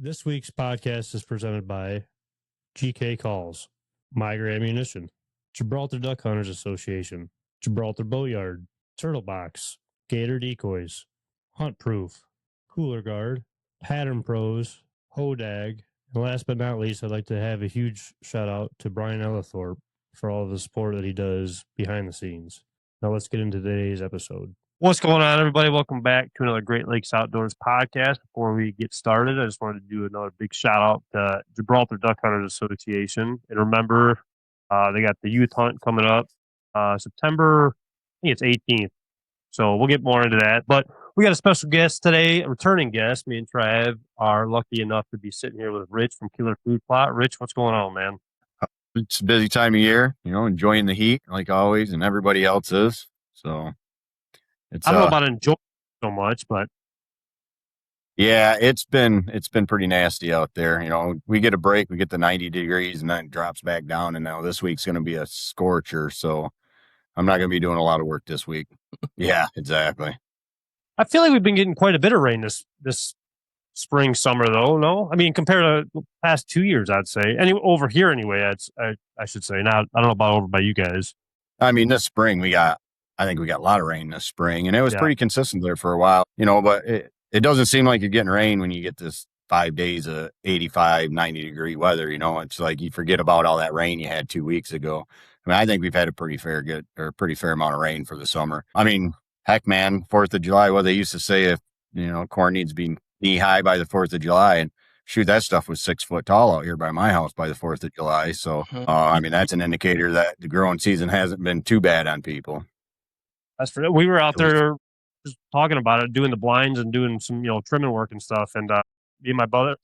This week's podcast is presented by GK Calls, Migra Ammunition, Gibraltar Duck Hunters Association, Gibraltar Boatyard, Turtle Box, Gator Decoys, Hunt Proof, Cooler Guard, Pattern Pros, Hodag, and last but not least, I'd like to have a huge shout out to Brian Ellithorpe for all of the support that he does behind the scenes. Now let's get into today's episode. What's going on, everybody? Welcome back to another Great Lakes Outdoors podcast. Before we get started, I just wanted to do another big shout out to Gibraltar Duck Hunters Association. And remember, they got the youth hunt coming up September, I think it's 18th. So we'll get more into that. But we got a special guest today, a returning guest. Me and Trav are lucky enough to be sitting here with Rich from Killer Food Plot. Rich, what's going on, man? It's a busy time of year, enjoying the heat like always, and everybody else is. So I don't know about enjoying so much, but yeah, it's been pretty nasty out there. We get a break, we get the 90 degrees, and then it drops back down. And now this week's going to be a scorcher, so I'm not going to be doing a lot of work this week. Yeah, exactly. I feel like we've been getting quite a bit of rain this spring, summer, though. No, I mean compared to the past 2 years, I'd say. Over here, anyway. I should say. Now, I don't know about over by you guys. I mean, this spring I think we got a lot of rain this spring, and it was pretty consistent there for a while. But it doesn't seem like you're getting rain when you get this 5 days of 85, 90 degree weather. It's like you forget about all that rain you had 2 weeks ago. I mean, I think we've had a pretty fair amount of rain for the summer. I mean, heck, man, 4th of July, what they used to say, if, corn needs to be knee high by the 4th of July, and shoot, that stuff was 6 foot tall out here by my house by the 4th of July. So, I mean, that's an indicator that the growing season hasn't been too bad on people. We were out there just talking about it, doing the blinds and doing some, trimming work and stuff. And me and my brother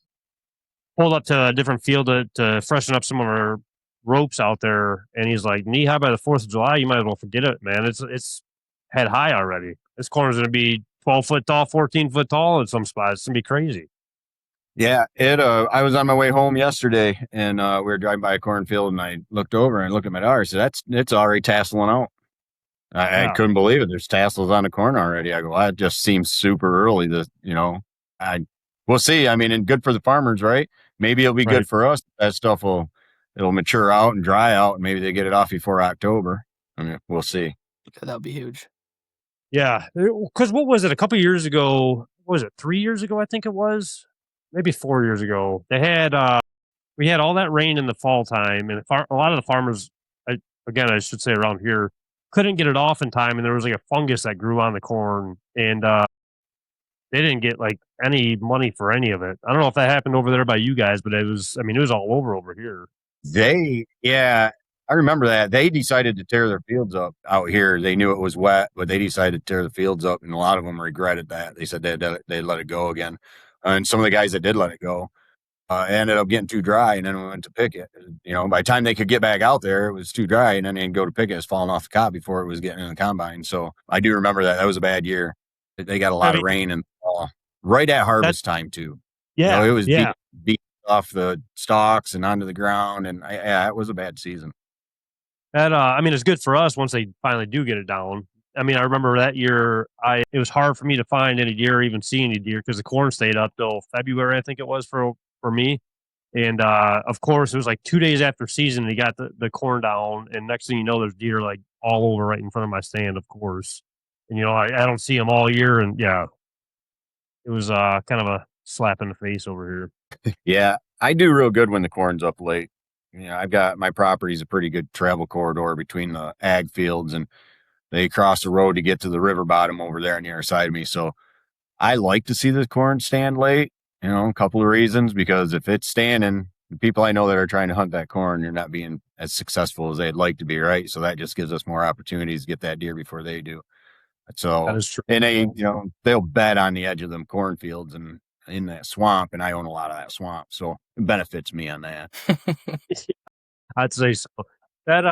pulled up to a different field to freshen up some of our ropes out there. And he's like, knee high by the 4th of July, you might as well forget it, man. It's head high already. This corner's going to be 12 foot tall, 14 foot tall in some spots. It's going to be crazy. Yeah, I was on my way home yesterday, and we were driving by a cornfield, and I looked over and looked at my daughter. I said, it's already tasseling out. I couldn't believe it. There's tassels on the corn already. I go, that just seems super early. We'll see. I mean, and good for the farmers, right? Maybe it'll be good for us. That stuff it'll mature out and dry out, and maybe they get it off before October. I mean, we'll see. That would be huge. Yeah, because what was it? A couple of years ago, what was it? 3 years ago, I think it was. Maybe 4 years ago. They had we had all that rain in the fall time, and a lot of the farmers, I should say around here, couldn't get it off in time, and there was like a fungus that grew on the corn, and they didn't get like any money for any of it. I don't know if that happened over there by you guys, but it was all over here. I remember that. They decided to tear their fields up out here. They knew it was wet, but they decided to tear the fields up, and a lot of them regretted that. They said they'd let it go again. And some of the guys that did let it go ended up getting too dry, and then we went to pick it. By the time they could get back out there, it was too dry, and then they'd go to pick it. It's falling off the cob before it was getting in the combine. So I do remember that. That was a bad year. They got a lot of rain and right at harvest time too. Yeah, it was beat off the stalks and onto the ground, and it was a bad season. That it's good for us once they finally do get it down. I mean, I remember that year, it was hard for me to find any deer or even see any deer because the corn stayed up till February, I think it was for me. And, of course, it was like 2 days after season, they got the corn down. And next thing you know, there's deer like all over right in front of my stand, of course. And, I don't see them all year. And, yeah, it was kind of a slap in the face over here. Yeah, I do real good when the corn's up late. I've got my property's a pretty good travel corridor between the ag fields, and they cross the road to get to the river bottom over there on the other side of me. So I like to see the corn stand late, a couple of reasons, because if it's standing, the people I know that are trying to hunt that corn, they're not being as successful as they'd like to be, right? So that just gives us more opportunities to get that deer before they do. So, that is true. And they, they'll bed on the edge of them cornfields and in that swamp, and I own a lot of that swamp. So it benefits me on that. I'd say so. That,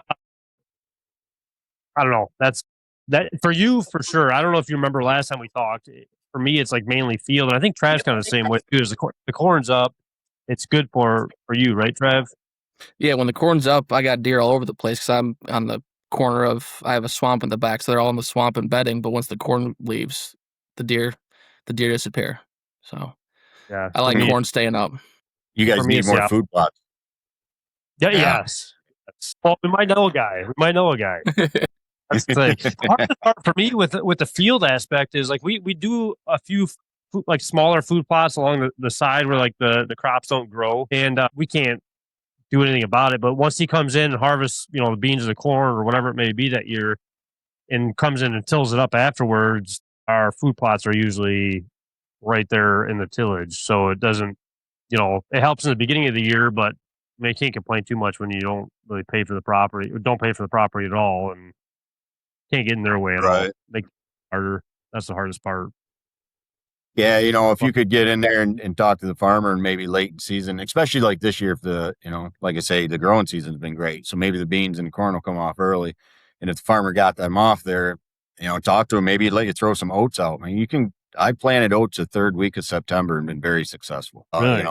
I don't know. That's that for you for sure. I don't know if you remember last time we talked. For me, it's like mainly field, and I think Trav's kind of the same way too. As the corn's up, it's good for you, right, Trav? Yeah, when the corn's up, I got deer all over the place because I'm on the corner of. I have a swamp in the back, so they're all in the swamp and bedding. But once the corn leaves, the deer disappear. So Yeah. I like corn staying up. You guys need more food plots. Yeah. Yes. Well, we might know a guy. That's the thing. The hardest part for me with the field aspect is like we do a few like smaller food plots along the side where like the crops don't grow, and we can't do anything about it. But once he comes in and harvests, the beans or the corn or whatever it may be that year, and comes in and tills it up afterwards, our food plots are usually right there in the tillage, so it doesn't, it helps in the beginning of the year, but you can't complain too much when you don't really pay for the property, or don't pay for the property at all, and can't get in their way at all. Make it harder. That's the hardest part. Yeah, if you could get in there and talk to the farmer and maybe late in season, especially like this year, if like I say, the growing season's been great. So maybe the beans and the corn will come off early. And if the farmer got them off there, talk to him, maybe let you throw some oats out. I mean, I planted oats the third week of September and been very successful. Really?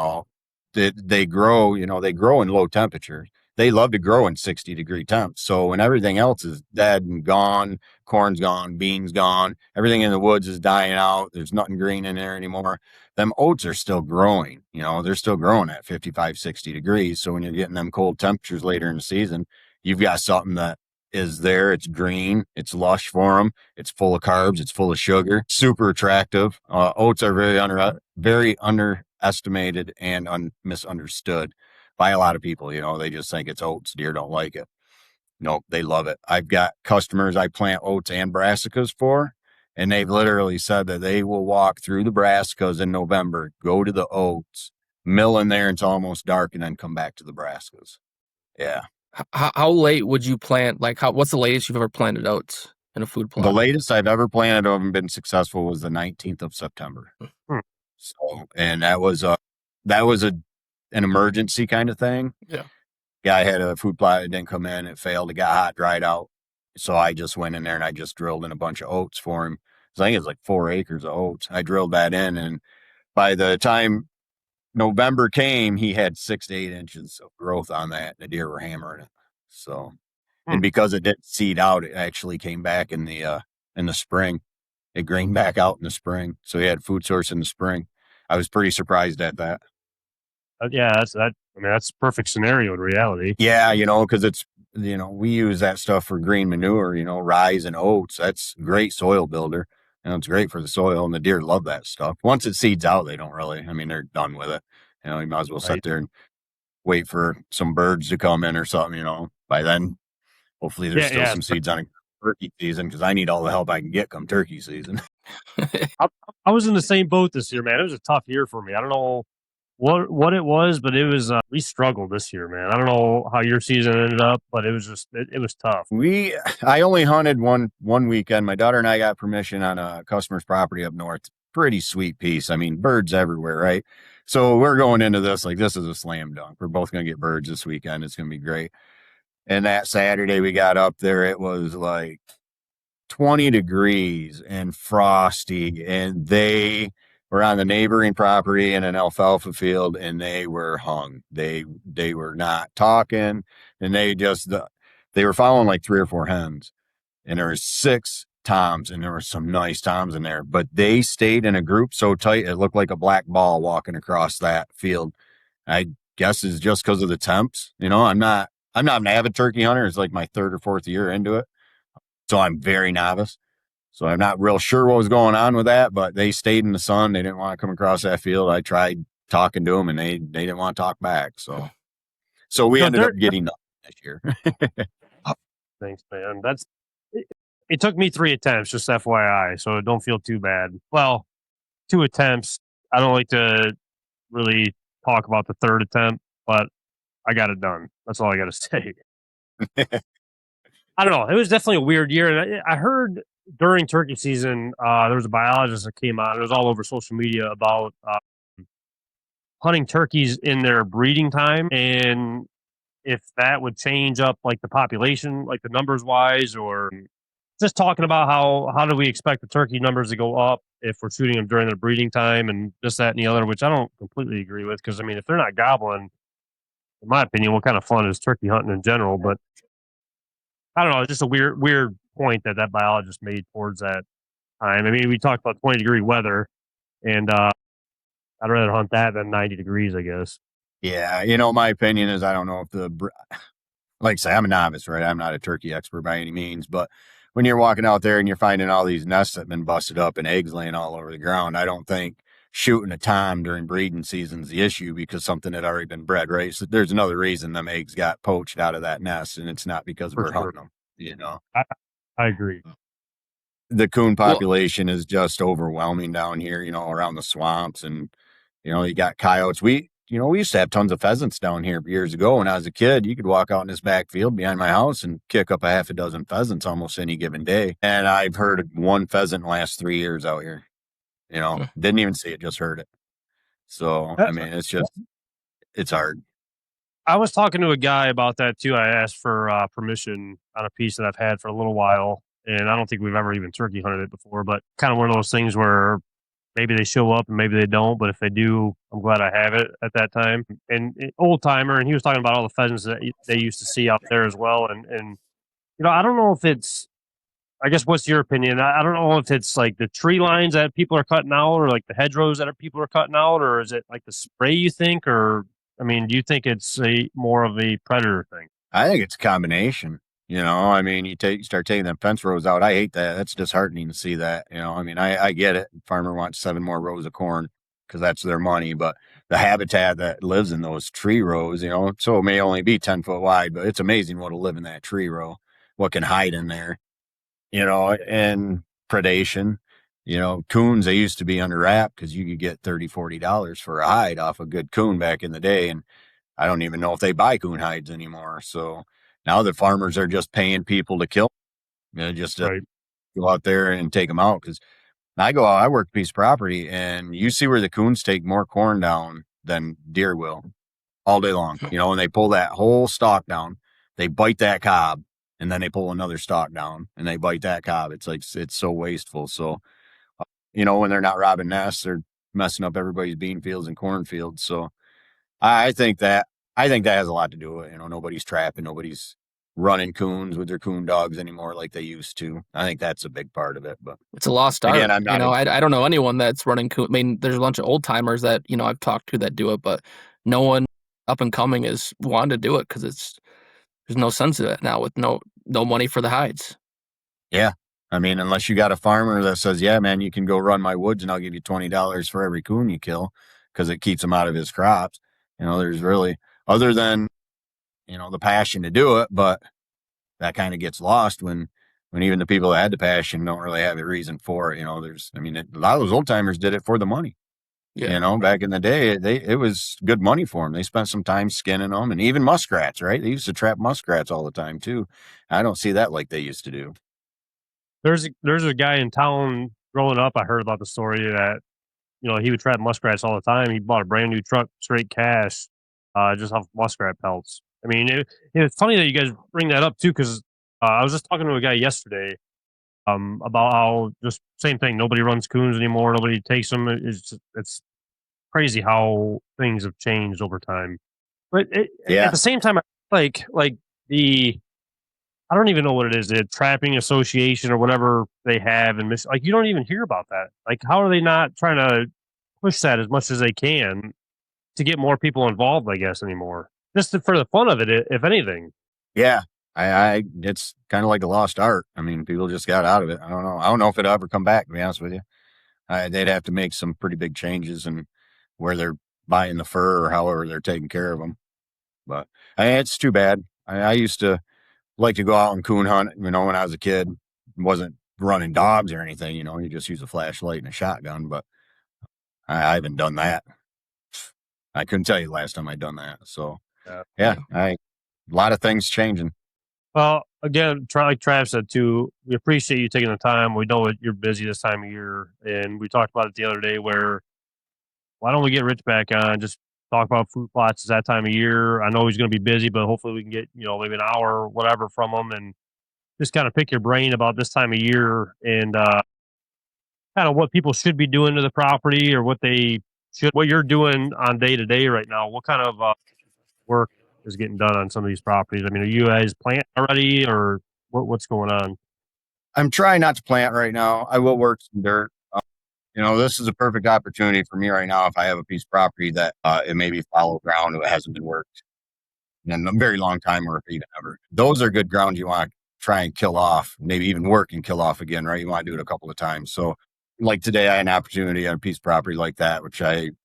They grow, they grow in low temperatures. They love to grow in 60-degree temps. So when everything else is dead and gone, corn's gone, beans gone, everything in the woods is dying out, there's nothing green in there anymore, them oats are still growing. They're still growing at 55, 60 degrees. So when you're getting them cold temperatures later in the season, you've got something that is there. It's green. It's lush for them. It's full of carbs. It's full of sugar. Super attractive. Oats are very underestimated and misunderstood by a lot of people. They just think it's oats. Deer don't like it. No, they love it. I've got customers I plant oats and brassicas for, and they've literally said that they will walk through the brassicas in November, go to the oats, mill in there until almost dark, and then come back to the brassicas. Yeah. How late would you plant? Like, what's the latest you've ever planted oats in a food plot? The latest I've ever planted and been successful was the 19th of September. So, and that was an emergency kind of thing. Yeah. I had a food plot that didn't come in. It failed. It got hot, dried out. So I just went in there and I just drilled in a bunch of oats for him. I think it was like 4 acres of oats. I drilled that in, and by the time November came, he had 6 to 8 inches of growth on that. The deer were hammering it. So, and because it didn't seed out, it actually came back in the spring. It grained back out in the spring. So he had food source in the spring. I was pretty surprised at that. Yeah, that's that. I mean, that's a perfect scenario in reality. Yeah, because it's, we use that stuff for green manure, rye and oats. That's great soil builder. It's great for the soil, and the deer love that stuff. Once it seeds out, they don't really, they're done with it. You might as well sit there and wait for some birds to come in or something, By then, hopefully there's still some seeds on turkey season, because I need all the help I can get come turkey season. I was in the same boat this year, man. It was a tough year for me. I don't know what it was, but it was we struggled this year, man. I don't know how your season ended up, but it was just it was tough. I only hunted one weekend. My daughter and I got permission on a customer's property up north. Pretty sweet piece. Birds everywhere, right? So we're going into this like this is a slam dunk. We're both going to get birds this weekend. It's going to be great. And that Saturday we got up there, it was like 20 degrees and frosty, and they were on the neighboring property in an alfalfa field, and they were hung. They were not talking, and they were following like 3 or 4 hens, and there were 6 toms, and there were some nice toms in there, but they stayed in a group so tight it looked like a black ball walking across that field. I guess it's just because of the temps. I'm not an avid turkey hunter. It's like my 3rd or 4th year into it, so I'm very novice. So I'm not real sure what was going on with that, but they stayed in the sun. They didn't want to come across that field. I tried talking to them, and they didn't want to talk back. So we ended up getting nothing this year. Thanks, man. It took me 3 attempts, just FYI, so don't feel too bad. Well, 2 attempts. I don't like to really talk about the 3rd attempt, but I got it done. That's all I got to say. I don't know. It was definitely a weird year. And I heard during turkey season, there was a biologist that came out. It was all over social media about hunting turkeys in their breeding time, and if that would change up like the population, like the numbers wise, or just talking about how do we expect the turkey numbers to go up if we're shooting them during their breeding time, and this, that, and the other, which I don't completely agree with, because if they're not gobbling, in my opinion, what kind of fun is turkey hunting in general? But I don't know. It's just a weird point that biologist made towards that time. We talked about 20-degree weather, and I'd rather hunt that than 90 degrees, I guess. Yeah, my opinion is I don't know if like I say, I'm a novice, right? I'm not a turkey expert by any means, but when you're walking out there and you're finding all these nests that have been busted up and eggs laying all over the ground, I don't think shooting a time during breeding season's the issue because something had already been bred, right? So there's another reason them eggs got poached out of that nest, and it's not because For we're sure. hunting them. I agree. The coon Well, population is just overwhelming down here, around the swamps, and you got coyotes. We used to have tons of pheasants down here years ago. When I was a kid, you could walk out in this back field behind my house and kick up a half a dozen pheasants almost any given day. And I've heard one pheasant in the last 3 years out here. Didn't even see it, just heard it. So, I mean, it's hard. I was talking to a guy about that too. I asked for permission on a piece that I've had for a little while, and I don't think we've ever even turkey hunted it before, but kind of one of those things where maybe they show up and maybe they don't, but if they do, I'm glad I have it at that time. And old timer, and he was talking about all the pheasants that they used to see out there as well. And I don't know if it's, I guess, what's your opinion? I don't know if it's like the tree lines that people are cutting out, or like the hedgerows that people are cutting out, or is it like the spray you think, or I mean, do you think it's more of a predator thing? I think it's a combination. I mean, you start taking them fence rows out. I hate that. That's disheartening to see that. I mean, I get it. Farmer wants 7 more rows of corn because that's their money. But the habitat that lives in those tree rows, so it may only be 10 foot wide, but it's amazing what'll live in that tree row, what can hide in there, and predation. Coons, they used to be under wrap because you could get $30-$40 for a hide off a good coon back in the day. And I don't even know if they buy coon hides anymore. So now the farmers are just paying people to kill, just to Right. go out there and take them out. Because I go out, I work a piece of property, and you see where the coons take more corn down than deer will all day long. And they pull that whole stalk down, they bite that cob, and then they pull another stalk down and they bite that cob. It's like, it's so wasteful. So, when they're not robbing nests, they're messing up everybody's bean fields and cornfields. So I think that has a lot to do with it. Nobody's trapping, nobody's running coons with their coon dogs anymore like they used to. I think that's a big part of it. But it's a lost art. again, I'm not. I don't know anyone that's running coon. I mean, there's a bunch of old timers that I've talked to that do it, but no one up and coming is wanting to do it because there's no sense of it now with no money for the hides. Yeah, I mean, unless you got a farmer that says, "Yeah, man, you can go run my woods and I'll give you $20 for every coon you kill," because it keeps him out of his crops. There's really, other than the passion to do it, but that kind of gets lost when even the people that had the passion don't really have a reason for it. A lot of those old timers did it for the money. Yeah. Back in the day, it was good money for them. They spent some time skinning them, and even muskrats, right? They used to trap muskrats all the time too. I don't see that like they used to do. There's a guy in town growing up. I heard about the story that he would trap muskrats all the time. He bought a brand new truck, straight cash, just off muskrat pelts. I mean, it's funny that you guys bring that up too, because I was just talking to a guy yesterday about how just same thing. Nobody runs coons anymore. Nobody takes them. It's crazy how things have changed over time. But Yeah. at the same time, like the I don't even know what it is, the trapping association or whatever they have, and like you don't even hear about that. Like, how are they not trying to push that as much as they can to get more people involved? I guess anymore, just for the fun of it, if anything. Yeah. It's kind of like a lost art. I mean, people just got out of it. I don't know. I don't know if it'll ever come back, to be honest with you. They'd have to make some pretty big changes in where they're buying the fur or however they're taking care of them. But it's too bad. I used to like to go out and coon hunt, when I was a kid. Wasn't running dogs or anything, you just use a flashlight and a shotgun, but I haven't done that. I couldn't tell you the last time I'd done that. So yeah, a lot of things changing. Well, again, like Trav said too, we appreciate you taking the time. We know you're busy this time of year, and we talked about it the other day. Where why don't we get Rich back on? Just talk about fruit plots that time of year. I know he's going to be busy, but hopefully we can get maybe an hour or whatever from him, and just kind of pick your brain about this time of year and kind of what people should be doing to the property, or what you're doing on day to day right now. What kind of work is getting done on some of these properties? I mean, are you guys planting already, or what's going on? I'm trying not to plant right now. I will work some dirt. This is a perfect opportunity for me right now. If I have a piece of property that it may be fallow ground, it hasn't been worked in a very long time, or even ever. Those are good grounds you want to try and kill off, maybe even work and kill off again, right? You want to do it a couple of times. So like today, I had an opportunity on a piece of property like that,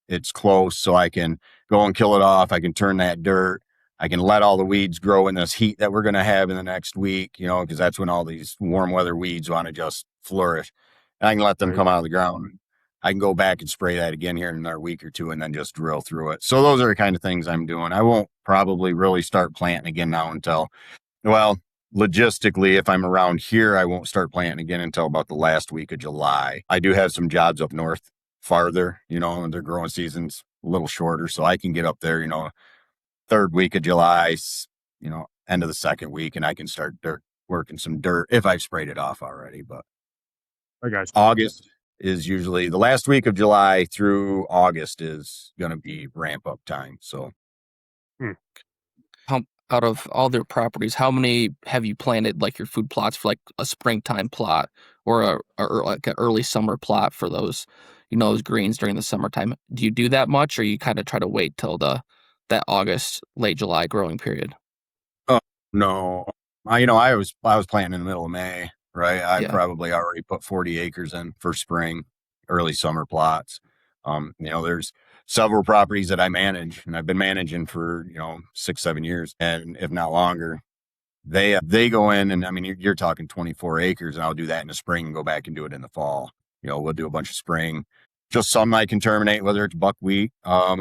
it's close, so I can go and kill it off. I can turn that dirt. I can let all the weeds grow in this heat that we're going to have in the next week, because that's when all these warm weather weeds want to just flourish. And I can let them come out of the ground. I can go back and spray that again here in another week or two and then just drill through it. So those are the kind of things I'm doing. I won't probably really start planting again now until, well, logistically, if I'm around here, I won't start planting again until about the last week of July. I do have some jobs up north farther, and their growing season's a little shorter. So I can get up there, third week of July, end of the second week, and I can start working some dirt if I've sprayed it off already. But I got you. August is usually the last week of July through August is going to be ramp up time. So out of all their properties, how many have you planted like your food plots for like a springtime plot or like an early summer plot for those, those greens during the summertime? Do you do that much, or you kind of try to wait till that August, late July growing period? Oh, no, I was planting in the middle of May, right? I probably already put 40 acres in for spring, early summer plots. There's several properties that I manage, and I've been managing for 6-7 years, and if not longer. They go in, and I mean you're talking 24 acres, and I'll do that in the spring and go back and do it in the fall. We'll do a bunch of spring, just some I can terminate, whether it's buckwheat. I'll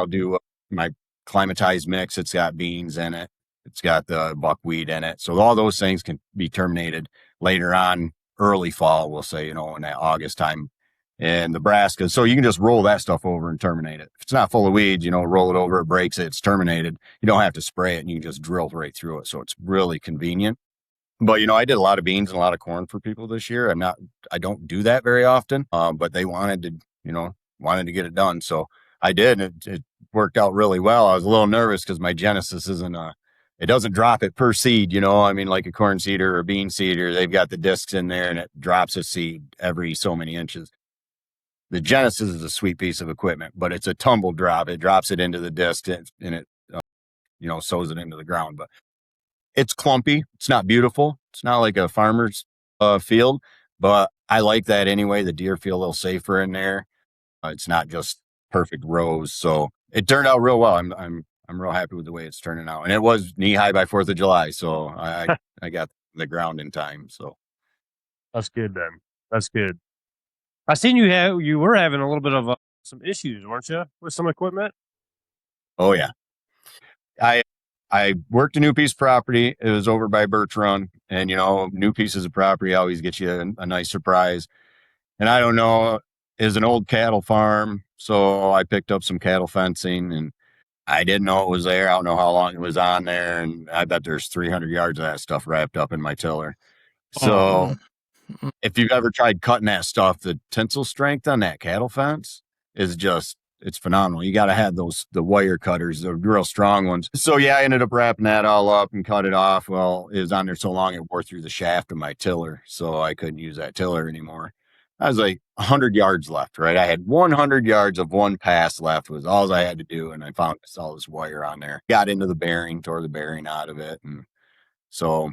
do my climatized mix. It's got beans in it. It's got the buckwheat in it. So all those things can be terminated later on, early fall, we'll say, in that August time in Nebraska. So you can just roll that stuff over and terminate it. If it's not full of weeds, roll it over, it breaks it, it's terminated. You don't have to spray it, and you can just drill right through it. So it's really convenient. But, I did a lot of beans and a lot of corn for people this year. I don't do that very often, but they wanted to get it done. So I did, and it worked out really well. I was a little nervous because my Genesis it doesn't drop it per seed, I mean, like a corn seeder or a bean seeder, they've got the discs in there and it drops a seed every so many inches. The Genesis is a sweet piece of equipment, but it's a tumble drop. It drops it into the disc and it, sows it into the ground. But it's clumpy. It's not beautiful. It's not like a farmer's field, but I like that anyway. The deer feel a little safer in there. It's not just perfect rows. So it turned out real well. I'm real happy with the way it's turning out. And it was knee high by 4th of July. So I got the ground in time. So that's good then. That's good. I seen you were having a little bit of some issues, weren't you, with some equipment? Oh yeah. I worked a new piece of property. It was over by Birch Run, and new pieces of property always get you a nice surprise. And I don't know, it's an old cattle farm, so I picked up some cattle fencing, and I didn't know it was there. I don't know how long it was on there, and I bet there's 300 yards of that stuff wrapped up in my tiller. So if you've ever tried cutting that stuff, the tensile strength on that cattle fence is it's phenomenal. You got to have the wire cutters, the real strong ones. So yeah, I ended up wrapping that all up and cut it off. Well, it was on there so long, it wore through the shaft of my tiller. So I couldn't use that tiller anymore. I was like 100 yards left, right? I had 100 yards of one pass left was all I had to do. And I found all this wire on there, got into the bearing, tore the bearing out of it. And so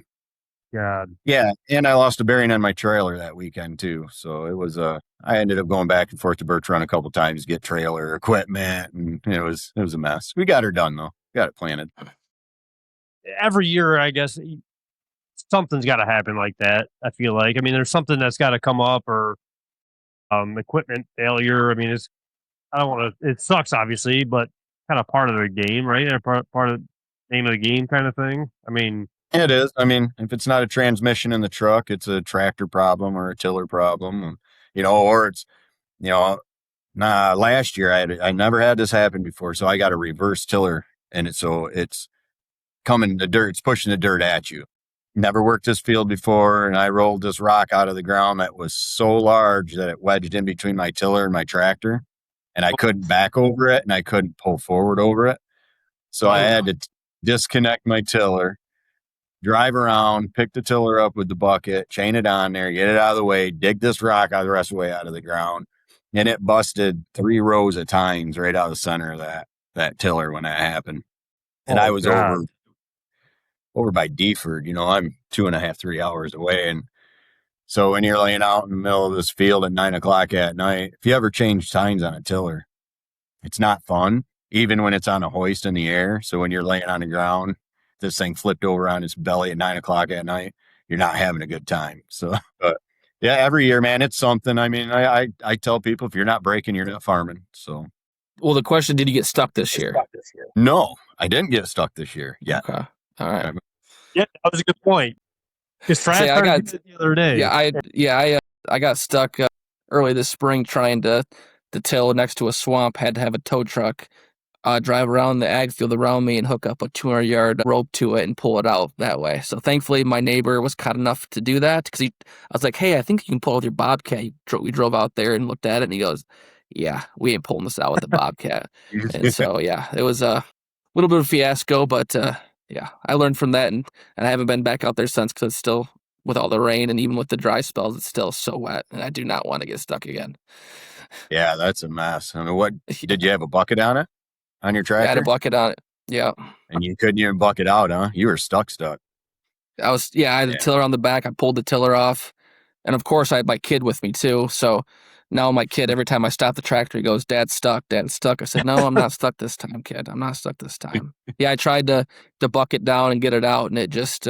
God. Yeah, and I lost a bearing on my trailer that weekend too. So it was I ended up going back and forth to Birch Run a couple times to get trailer equipment, and it was a mess. We got her done though. Got it planted. Every year, I guess something's got to happen like that. I feel like. I mean, there's something that's got to come up, or equipment failure. I mean, I don't want to. It sucks, obviously, but kind of part of the game, right? Or part of the name of the game, kind of thing. I mean. It is. I mean, if it's not a transmission in the truck, it's a tractor problem or a tiller problem, or it's, last year I never had this happen before. So I got a reverse tiller, and it's coming the dirt, it's pushing the dirt at you. Never worked this field before. And I rolled this rock out of the ground that was so large that it wedged in between my tiller and my tractor, and I couldn't back over it and I couldn't pull forward over it. So I had to disconnect my tiller, drive around, pick the tiller up with the bucket, chain it on there, get it out of the way, dig this rock out the rest of the way out of the ground, and it busted 3 rows of tines right out of the center of that tiller when that happened. And I was over by Deaford. I'm 2.5, 3 hours away. And so when you're laying out in the middle of this field at 9 o'clock at night, if you ever change tines on a tiller, it's not fun, even when it's on a hoist in the air. So when you're laying on the ground, this thing flipped over on its belly at 9 o'clock at night, you're not having a good time. So, but yeah, every year, man, it's something. I mean, I tell people, if you're not breaking, you're not farming. So, well, the question, did you get stuck this year? No, I didn't get stuck this year. Yeah. Okay. All right. Yeah, that was a good point. Because Trash started the other day. I got stuck early this spring trying to till next to a swamp. Had to have a tow truck drive around the ag field around me and hook up a 200-yard rope to it and pull it out that way. So thankfully, my neighbor was kind enough to do that, because I was like, hey, I think you can pull it with your Bobcat. We drove out there and looked at it, and he goes, yeah, we ain't pulling this out with the Bobcat. And so, yeah, it was a little bit of a fiasco, but yeah, I learned from that, and I haven't been back out there since, because it's still, with all the rain and even with the dry spells, it's still so wet, and I do not want to get stuck again. Yeah, that's a mess. I mean, what did you have a bucket on it? On your tractor? I had a bucket on it. Yeah. And you couldn't even bucket out, huh? You were stuck. I had the tiller on the back. I pulled the tiller off. And of course, I had my kid with me too. So now my kid, every time I stop the tractor, he goes, Dad's stuck. Dad's stuck. I said, no, I'm not stuck this time, kid. I'm not stuck this time. Yeah, I tried to bucket down and get it out, and it just,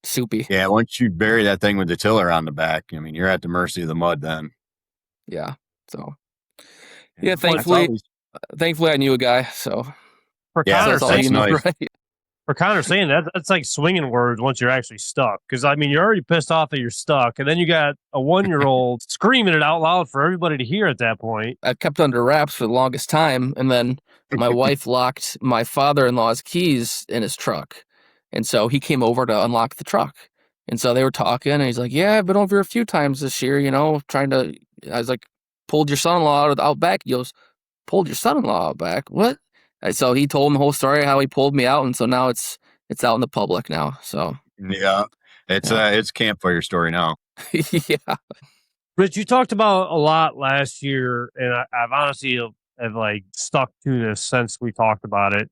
soupy. Yeah, once you bury that thing with the tiller on the back, I mean, you're at the mercy of the mud then. Yeah. So, yeah, thankfully I knew a guy. So, for Connor, that's all you know, right? For Connor saying that's like swinging words once you're actually stuck. Because, I mean, you're already pissed off that you're stuck, and then you got a 1-year-old screaming it out loud for everybody to hear at that point. I kept under wraps for the longest time, and then my wife locked my father-in-law's keys in his truck. And so he came over to unlock the truck. And so they were talking, and he's like, yeah, I've been over a few times this year, I was like, pulled your son-in-law out back. He goes, pulled your son-in-law out back? What? And so he told him the whole story, how he pulled me out, and so now it's out in the public now. So yeah, it's campfire story now. Yeah. Rich, you talked about a lot last year, and I've honestly have like stuck to this since we talked about it,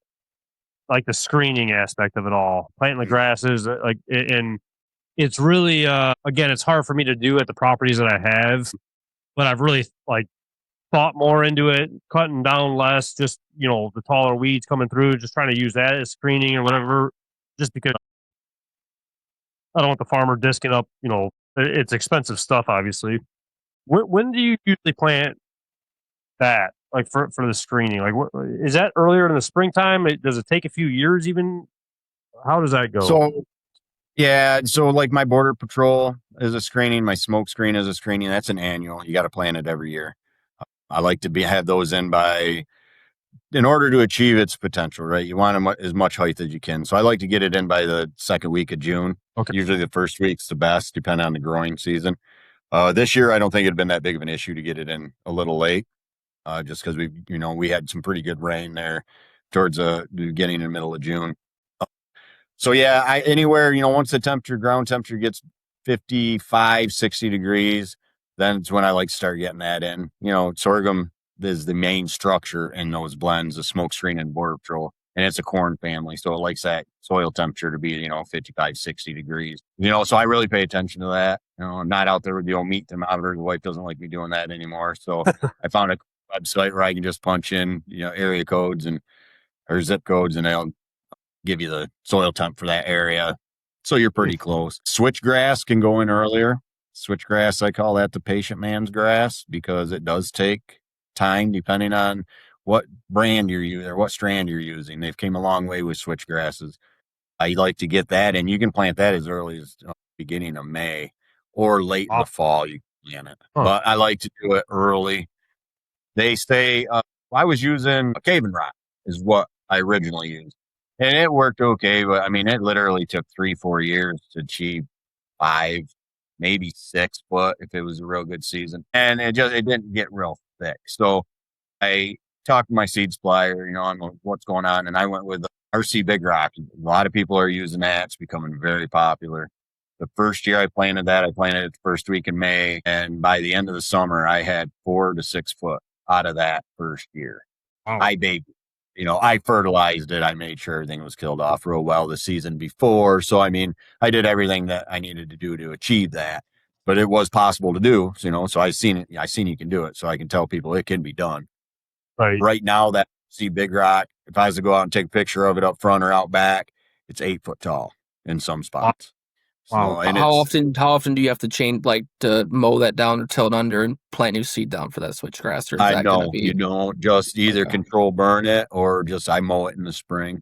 like the screening aspect of it all, planting the grasses, and it's really again, it's hard for me to do at the properties that I have, but I've really thought more into it, cutting down less, just, the taller weeds coming through, just trying to use that as screening or whatever, just because I don't want the farmer disking up, it's expensive stuff, obviously. When do you usually plant that, like for the screening? Like, is that earlier in the springtime? Does it take a few years even? How does that go? So like my border patrol is a screening, my smoke screen is a screening. That's an annual. You got to plant it every year. I like to have those in in order to achieve its potential, right? You want as much height as you can. So I like to get it in by the second week of June. Okay. Usually the first week's the best, depending on the growing season. This year, I don't think it'd been that big of an issue to get it in a little late, just because we had some pretty good rain there towards the beginning and middle of June. So yeah, anywhere, once the ground temperature gets 55, 60 degrees, then it's when I like to start getting that in. Sorghum is the main structure in those blends, the smoke screen and border patrol, and it's a corn family. So it likes that soil temperature to be, 55, 60 degrees. So I really pay attention to that. I'm not out there with the old meat thermometer. The wife doesn't like me doing that anymore. So I found a website where I can just punch in, area codes or zip codes, and they'll give you the soil temp for that area. So you're pretty close. Switchgrass can go in earlier. Switchgrass, I call that the patient man's grass, because it does take time depending on what brand you're using or what strand you're using. They've came a long way with switchgrasses. I like to get that, and you can plant that as early as beginning of May or late in the fall. You can plant it, but I like to do it early. They say I was using a cave and rock is what I originally used, and it worked okay. But I mean, it literally took 3-4 years to achieve 5, maybe 6 foot if it was a real good season, and it didn't get real thick. So I talked to my seed supplier, on what's going on, and I went with RC Big Rock. A lot of people are using that. It's becoming very popular. The first year I planted that, I planted it the first week in May. And by the end of the summer, I had 4 to 6 foot out of that first year. Wow. I fertilized it. I made sure everything was killed off real well the season before. So, I mean, I did everything that I needed to do to achieve that, but it was possible to do, so I seen you can do it. So I can tell people it can be done. Right now, that big rock, if I was to go out and take a picture of it up front or out back, it's 8 foot tall in some spots. Wow. So, and how often do you have to change, like, to mow that down or till it under and plant new seed down for that switchgrass? Or is I that know gonna be... you don't just either control burn it or just I mow it in the spring.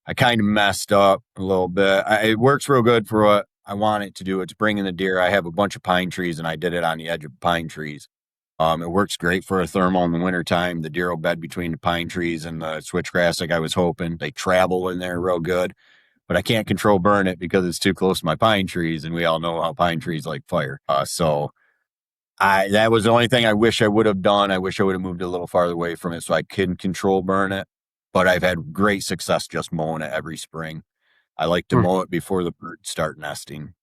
I kind of messed up a little bit. It works real good for what I want it to do. It's bringing the deer. I have a bunch of pine trees and I did it on the edge of pine trees. It works great for a thermal in the wintertime. The deer will bed between the pine trees and the switchgrass like I was hoping. They travel in there real good, but I can't control burn it because it's too close to my pine trees, and we all know how pine trees like fire. So that was the only thing I wish I would have done. I wish I would have moved a little farther away from it so I could control burn it, but I've had great success just mowing it every spring. I like to mow it before the birds start nesting,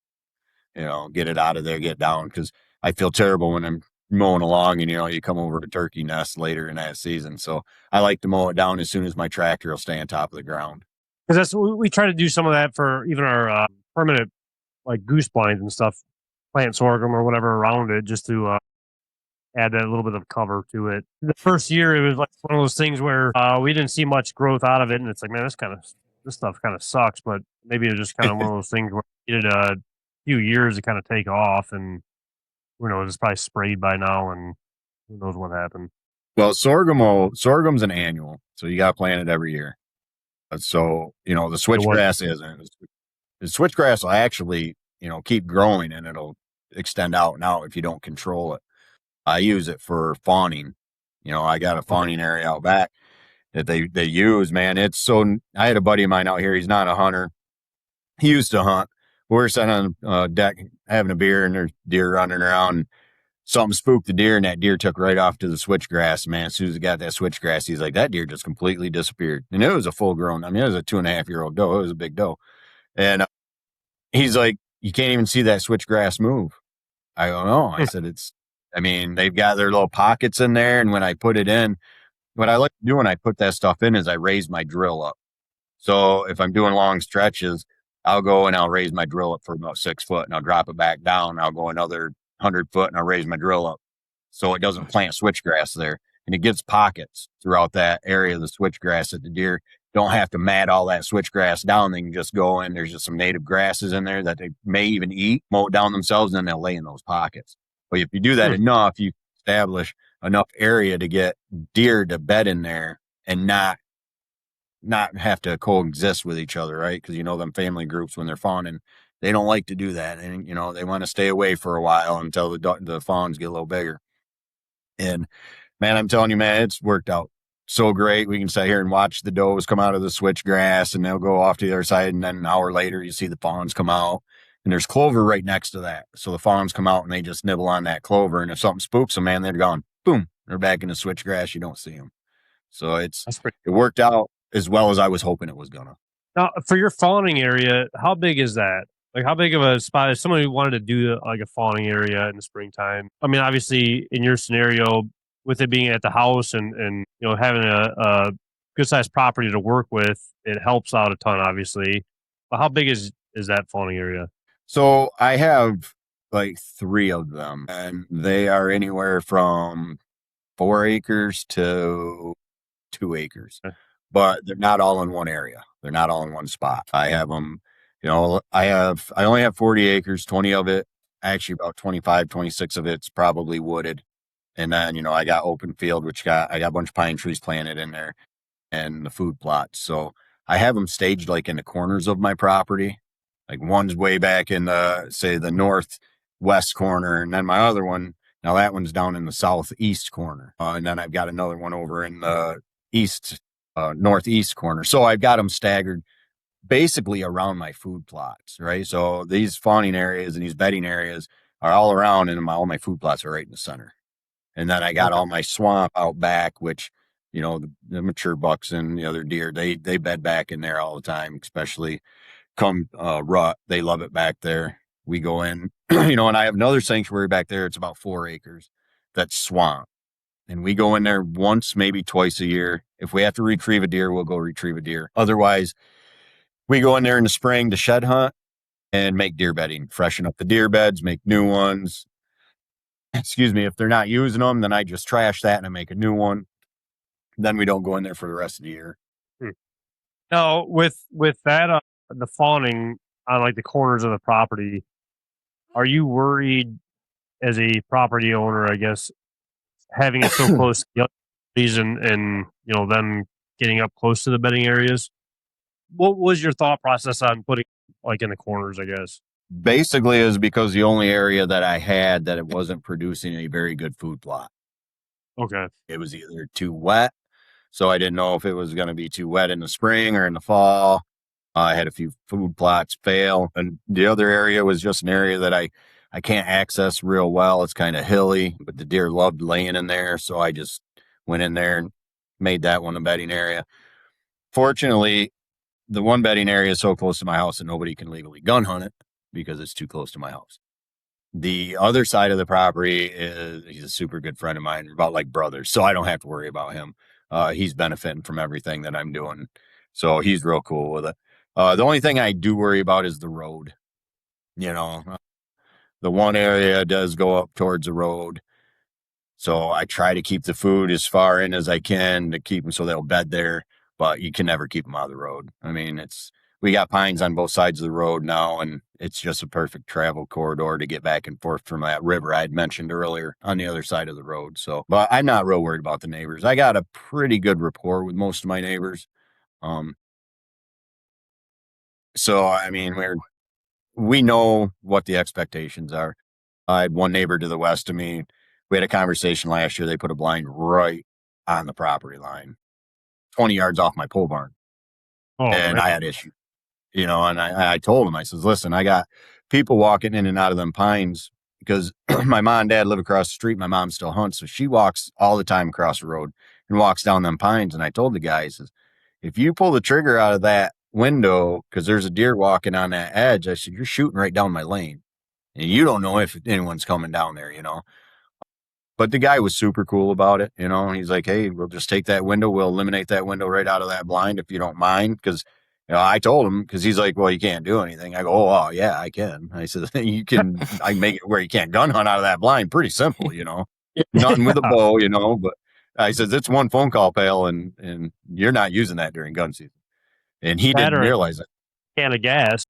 get it out of there, get down, because I feel terrible when I'm mowing along and, you come over a turkey nest later in that season. So I like to mow it down as soon as my tractor will stay on top of the ground. Because that's we try to do some of that for even our permanent like goose blinds and stuff, plant sorghum or whatever around it just to add that little bit of cover to it. The first year, it was like one of those things where we didn't see much growth out of it, and it's like, man, this stuff kind of sucks. But maybe it was just kind of one of those things where it needed a few years to kind of take off, and who knows, it's probably sprayed by now, and who knows what happened. Well, sorghum's an annual, so you got to plant it every year. So, the switchgrass isn't. The switchgrass will actually, keep growing and it'll extend out and out if you don't control it. I use it for fawning. I got a fawning area out back that they use, man. I had a buddy of mine out here. He's not a hunter. He used to hunt. We're sitting on deck having a beer and there's deer running around. Something spooked the deer and that deer took right off to the switchgrass, man. As soon as he got that switchgrass, he's like, that deer just completely disappeared. And it was a full grown, it was a 2.5-year-old doe. It was a big doe. And he's like, you can't even see that switchgrass move. I don't know. I said, they've got their little pockets in there. And when I put it in, what I like to do when I put that stuff in is I raise my drill up. So if I'm doing long stretches, I'll go and I'll raise my drill up for about 6 foot and I'll drop it back down. I'll go another 100 foot and I'll raise my drill up so it doesn't plant switchgrass there. And it gives pockets throughout that area of the switchgrass that the deer don't have to mat all that switchgrass down. They can just go in. There's just some native grasses in there that they may even eat, mow it down themselves, and then they'll lay in those pockets. But if you do that enough, you establish enough area to get deer to bed in there and not have to coexist with each other, right? Because them family groups, when they're fawning, they don't like to do that, and they want to stay away for a while until the fawns get a little bigger. And man, I'm telling you, man, it's worked out so great. We can sit here and watch the does come out of the switchgrass, and they'll go off to the other side, and then an hour later, you see the fawns come out. And there's clover right next to that. So the fawns come out and they just nibble on that clover. And if something spooks them, man, they're gone. Boom. They're back in the switchgrass. You don't see them. So it worked out as well as I was hoping it was going to. Now, for your fawning area, how big is that? Like, how big of a spot is somebody who wanted to do like a fawning area in the springtime? I mean, obviously, in your scenario, with it being at the house and having a good sized property to work with, it helps out a ton, obviously. But how big is that fawning area? So I have like 3 of them, and they are anywhere from 4 acres to 2 acres, but they're not all in one area. They're not all in one spot. I have them, I only have 40 acres, 20 of it, actually about 25, 26 of it's probably wooded. And then, I got open field, I got a bunch of pine trees planted in there and the food plots. So I have them staged like in the corners of my property. Like one's way back in the northwest corner, and then my other one, now that one's down in the southeast corner. And then I've got another one over in the northeast corner. So I've got them staggered basically around my food plots, right? So these fawning areas and these bedding areas are all around, and all my food plots are right in the center. And then I got all my swamp out back, which, the mature bucks and the other deer, they bed back in there all the time, especially come rut. They love it back there. We go in, and I have another sanctuary back there. It's about 4 acres. That's swamp. And we go in there once, maybe twice a year. If we have to retrieve a deer, we'll go retrieve a deer. Otherwise, we go in there in the spring to shed hunt and make deer bedding, freshen up the deer beds, make new ones. Excuse me. If they're not using them, then I just trash that and I make a new one. Then we don't go in there for the rest of the year. Now, with that, the fawning on like the corners of the property, are you worried as a property owner, I guess, having it so close to the other properties and them getting up close to the bedding areas? What was your thought process on putting like in the corners, I guess? Basically, is because the only area that I had that it wasn't producing a very good food plot. Okay. It was either too wet, so I didn't know if it was going to be too wet in the spring or in the fall. I had a few food plots fail, and the other area was just an area that I can't access real well. It's kind of hilly, but the deer loved laying in there, so I just went in there and made that one a bedding area. Fortunately, the one bedding area is so close to my house that nobody can legally gun hunt it because it's too close to my house. The other side of the property he's a super good friend of mine, about like brothers, so I don't have to worry about him. He's benefiting from everything that I'm doing, so he's real cool with it. The only thing I do worry about is the road. The one area does go up towards the road. So I try to keep the food as far in as I can to keep them so they'll bed there, but you can never keep them out of the road. I mean, we got pines on both sides of the road now, and it's just a perfect travel corridor to get back and forth from that river I had mentioned earlier on the other side of the road. So, but I'm not real worried about the neighbors. I got a pretty good rapport with most of my neighbors. So, I mean, we know what the expectations are. I had one neighbor to the west of me. We had a conversation last year. They put a blind right on the property line, 20 yards off my pole barn. Oh, and man. I had issues, and I told him, I says, listen, I got people walking in and out of them pines because my mom and dad live across the street. My mom still hunts. So she walks all the time across the road and walks down them pines. And I told the guy, says, if you pull the trigger out of that window, because there's a deer walking on that edge, I said, you're shooting right down my lane. And you don't know if anyone's coming down there, But the guy was super cool about it, He's like, hey, we'll just take that window. We'll eliminate that window right out of that blind if you don't mind. Because, I told him, because he's like, well, you can't do anything. I go, oh, yeah, I can. I said, I make it where you can't gun hunt out of that blind. Pretty simple, Nothing with a bow, But I said, it's one phone call, pal, and you're not using that during gun season. And he didn't realize it. Can of gas.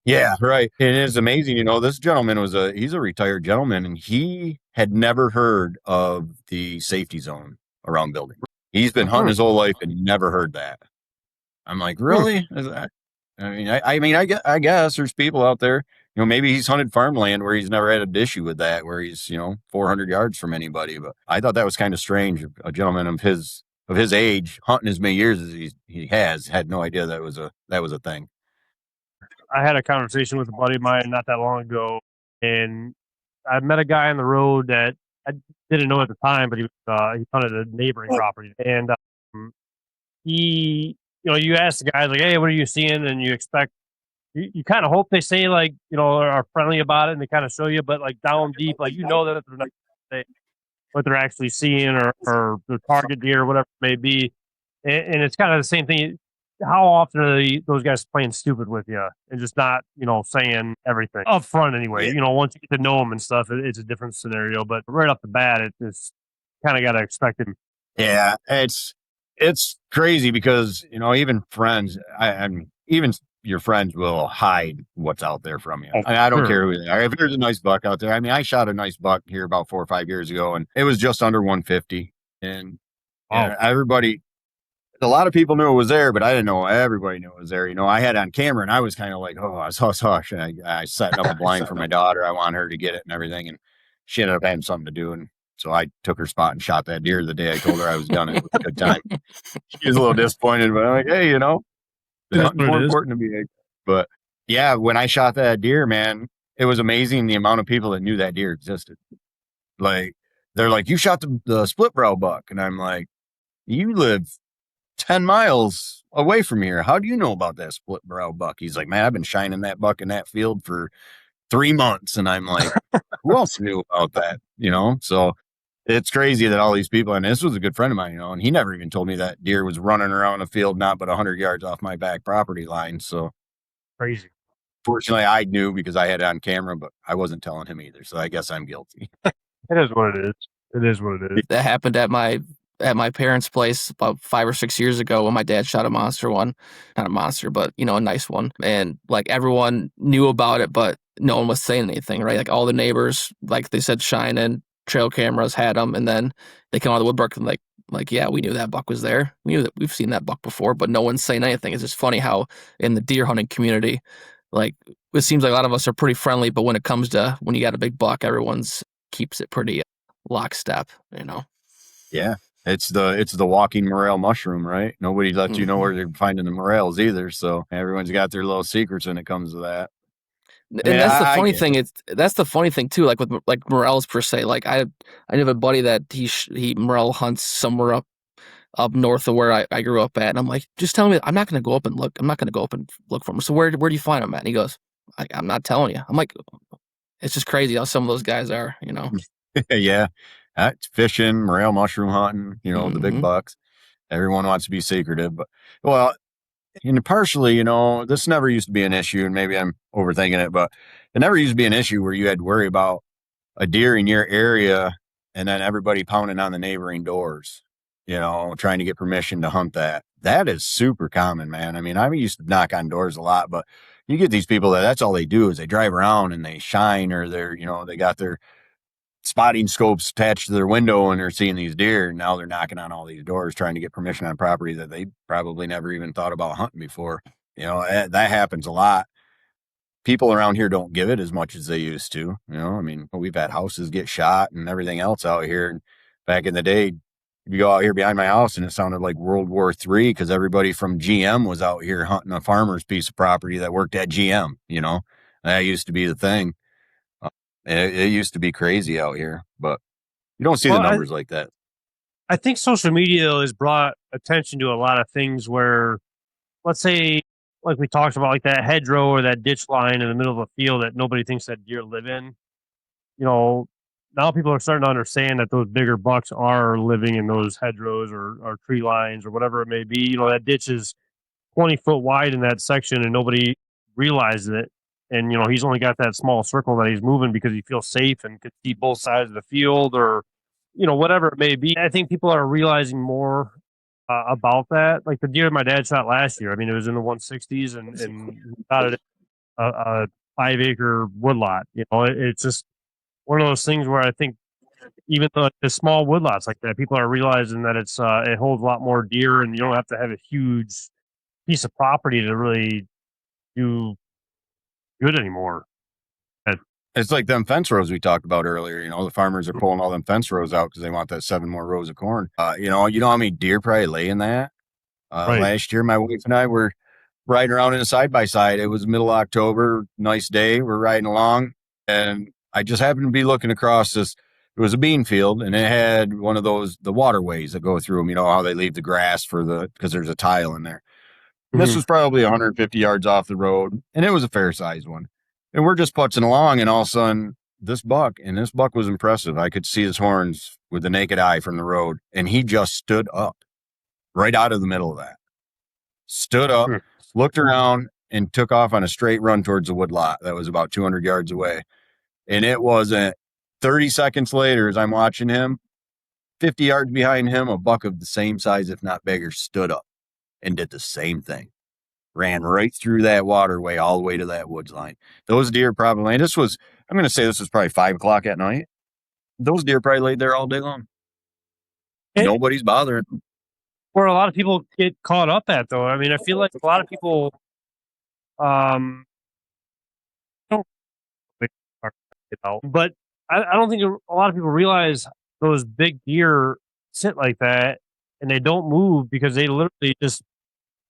Yeah, right. And it's amazing, this gentleman he's a retired gentleman, and he had never heard of the safety zone around buildings. He's been hunting his whole life and never heard that. I'm like, really? I guess there's people out there, maybe he's hunted farmland where he's never had an issue with that, where he's, 400 yards from anybody. But I thought that was kind of strange. A gentleman of his age, hunting as many years as he has, had no idea that was a thing. I had a conversation with a buddy of mine not that long ago, and I met a guy on the road that I didn't know at the time, but he hunted a neighboring property, and he, you ask the guys like, "Hey, what are you seeing?" And you expect, you kind of hope they say like, are friendly about it, and they kind of show you, but like down deep, like that they're not saying what they're actually seeing or the target deer or whatever it may be, and it's kind of the same thing. How often are those guys playing stupid with you and just not, saying everything up front anyway? Yeah. Once you get to know them and stuff, it's a different scenario. But right off the bat, it's kind of got to expect it. Yeah, it's crazy because even friends, even your friends will hide what's out there from you. I don't care who they are. If there's a nice buck out there, I shot a nice buck here about 4 or 5 years ago, and it was just under 150, and everybody. A lot of people knew it was there, but I didn't know everybody knew it was there. I had it on camera, and I was kind of like, oh, I was hush. And I set up a blind for my daughter. I want her to get it and everything. And she ended up having something to do. And so I took her spot and shot that deer the day I told her I was done. It was a good time. She was a little disappointed, but I'm like, hey, it's more important to me. But yeah, when I shot that deer, man, it was amazing the amount of people that knew that deer existed. Like, they're like, you shot the split brow buck. And I'm like, you live 10 miles away from here. How do you know about that split brow buck? He's like, man, I've been shining that buck in that field for 3 months. And I'm like, who else knew about that? So it's crazy that all these people, and this was a good friend of mine, and he never even told me that deer was running around a field not but 100 yards off my back property line. So Crazy. fortunately, I knew because I had it on camera, but I wasn't telling him either. So I guess I'm guilty. It is what it is. It is what it is. That happened at my parents' place about 5 or 6 years ago when my dad shot a monster one. Not a monster, but a nice one. And like everyone knew about it, but no one was saying anything, right? Like all the neighbors, like they said, shining trail cameras had them, and then they come out of the woodwork and like yeah, we knew that buck was there. We knew that we've seen that buck before, but no one's saying anything. It's just funny how in the deer hunting community, like it seems like a lot of us are pretty friendly, but when it comes to when you got a big buck, everyone's keeps it pretty lockstep, Yeah. It's the walking morel mushroom, right? Nobody lets you know where they're finding the morels either. So everyone's got their little secrets when it comes to that. And that's the funny thing. That's the funny thing too. Like with like morels per se. Like I have a buddy that he morel hunts somewhere up north of where I grew up at, and I'm like, just tell me. I'm not going to go up and look. I'm not going to go up and look for him. So where do you find him at? And he goes, I'm not telling you. I'm like, it's just crazy how some of those guys are. Yeah. It's fishing, morel mushroom hunting, the big bucks. Everyone wants to be secretive, but well, and partially, this never used to be an issue, and maybe I'm overthinking it, but it never used to be an issue where you had to worry about a deer in your area and then everybody pounding on the neighboring doors, trying to get permission to hunt that. That is super common, man. I mean, I used to knock on doors a lot, but you get these people that's all they do is they drive around and they shine, or they got their spotting scopes attached to their window and they're seeing these deer. And now they're knocking on all these doors trying to get permission on property that they probably never even thought about hunting before. That happens a lot. People around here don't give it as much as they used to. I mean, we've had houses get shot and everything else out here. And back in the day, you go out here behind my house and it sounded like World War III because everybody from GM was out here hunting a farmer's piece of property that worked at GM. That used to be the thing. It used to be crazy out here, but you don't see the numbers like that. I think social media has brought attention to a lot of things where, let's say, like we talked about, like that hedgerow or that ditch line in the middle of a field that nobody thinks that deer live in. Now people are starting to understand that those bigger bucks are living in those hedgerows or tree lines or whatever it may be. That ditch is 20 foot wide in that section and nobody realizes it. And, he's only got that small circle that he's moving because he feels safe and could see both sides of the field or, whatever it may be. I think people are realizing more about that. Like the deer my dad shot last year. I mean, it was in the 160s and he shot it a 5-acre woodlot. It's just one of those things where I think even though the small woodlots like that, people are realizing that it holds a lot more deer and you don't have to have a huge piece of property to really do good anymore. It's like them fence rows we talked about earlier. The farmers are pulling all them fence rows out because they want that 7 more rows of corn. You know how many deer probably lay in that? Right. Last year, my wife and I were riding around in a side-by-side. It was middle of October, nice day. We're riding along, and I just happened to be looking across this. It was a bean field, and it had one of the waterways that go through them. You know how they leave the grass because there's a tile in there. Mm-hmm. This was probably 150 yards off the road, and it was a fair-sized one. And we're just putzing along, and all of a sudden, this buck was impressive. I could see his horns with the naked eye from the road, and he just stood up right out of the middle of that. Stood up, looked around, and took off on a straight run towards the woodlot that was about 200 yards away. And it wasn't 30 seconds later, as I'm watching him, 50 yards behind him, a buck of the same size, if not bigger, stood up and did the same thing. Ran right through that waterway all the way to that woods line. Those deer probably, I'm going to say this was probably 5 o'clock at night. Those deer probably laid there all day long. Nobody's bothering them. Where a lot of people get caught up at, though. I mean, I feel like a lot of people don't, but I don't think a lot of people realize those big deer sit like that and they don't move because they literally just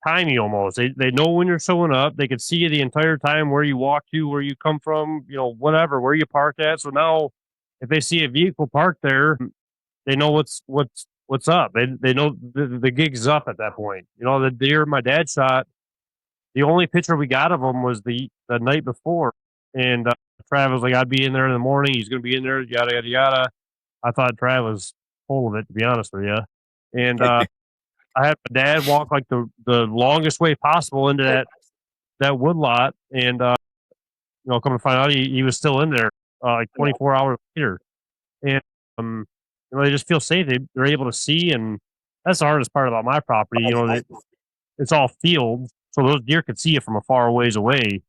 time you almost. They know when you're showing up. They can see you the entire time, where you walk to, where you come from, whatever, where you parked at. So now if they see a vehicle parked there, they know what's up. They know the gig's up at that point. The deer my dad shot, the only picture we got of him was the night before. And Trav was like, I'd be in there in the morning. He's going to be in there, yada, yada, yada. I thought Trav was full of it, to be honest with you. And I had my dad walk like the longest way possible into that wood lot. And, come to find out he was still in there like 24 hours later. And, they just feel safe. They're able to see. And that's the hardest part about my property. It's all field. So those deer could see you from a far ways away.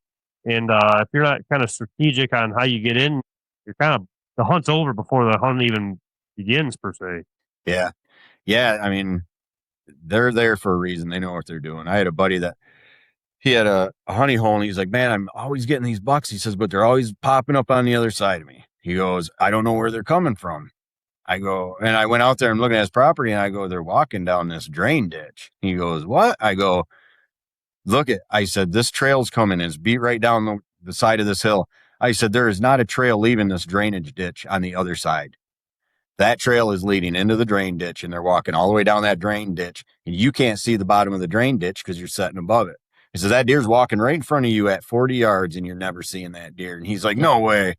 And if you're not kind of strategic on how you get in, you're kind of the hunt's over before the hunt even begins per se. Yeah. Yeah. I mean, they're there for a reason. They know what they're doing. I had a buddy that he had a honey hole and he's like, man, I'm always getting these bucks. He says, but they're always popping up on the other side of me. He goes, I don't know where they're coming from. I go, and I went out there and looking at his property and I go, they're walking down this drain ditch. He goes, what? I go, I said, this trail's coming. It's beat right down the side of this hill. I said, there is not a trail leaving this drainage ditch on the other side. That trail is leading into the drain ditch and they're walking all the way down that drain ditch. And you can't see the bottom of the drain ditch because you're sitting above it. He says, that deer's walking right in front of you at 40 yards and you're never seeing that deer. And he's like, no way.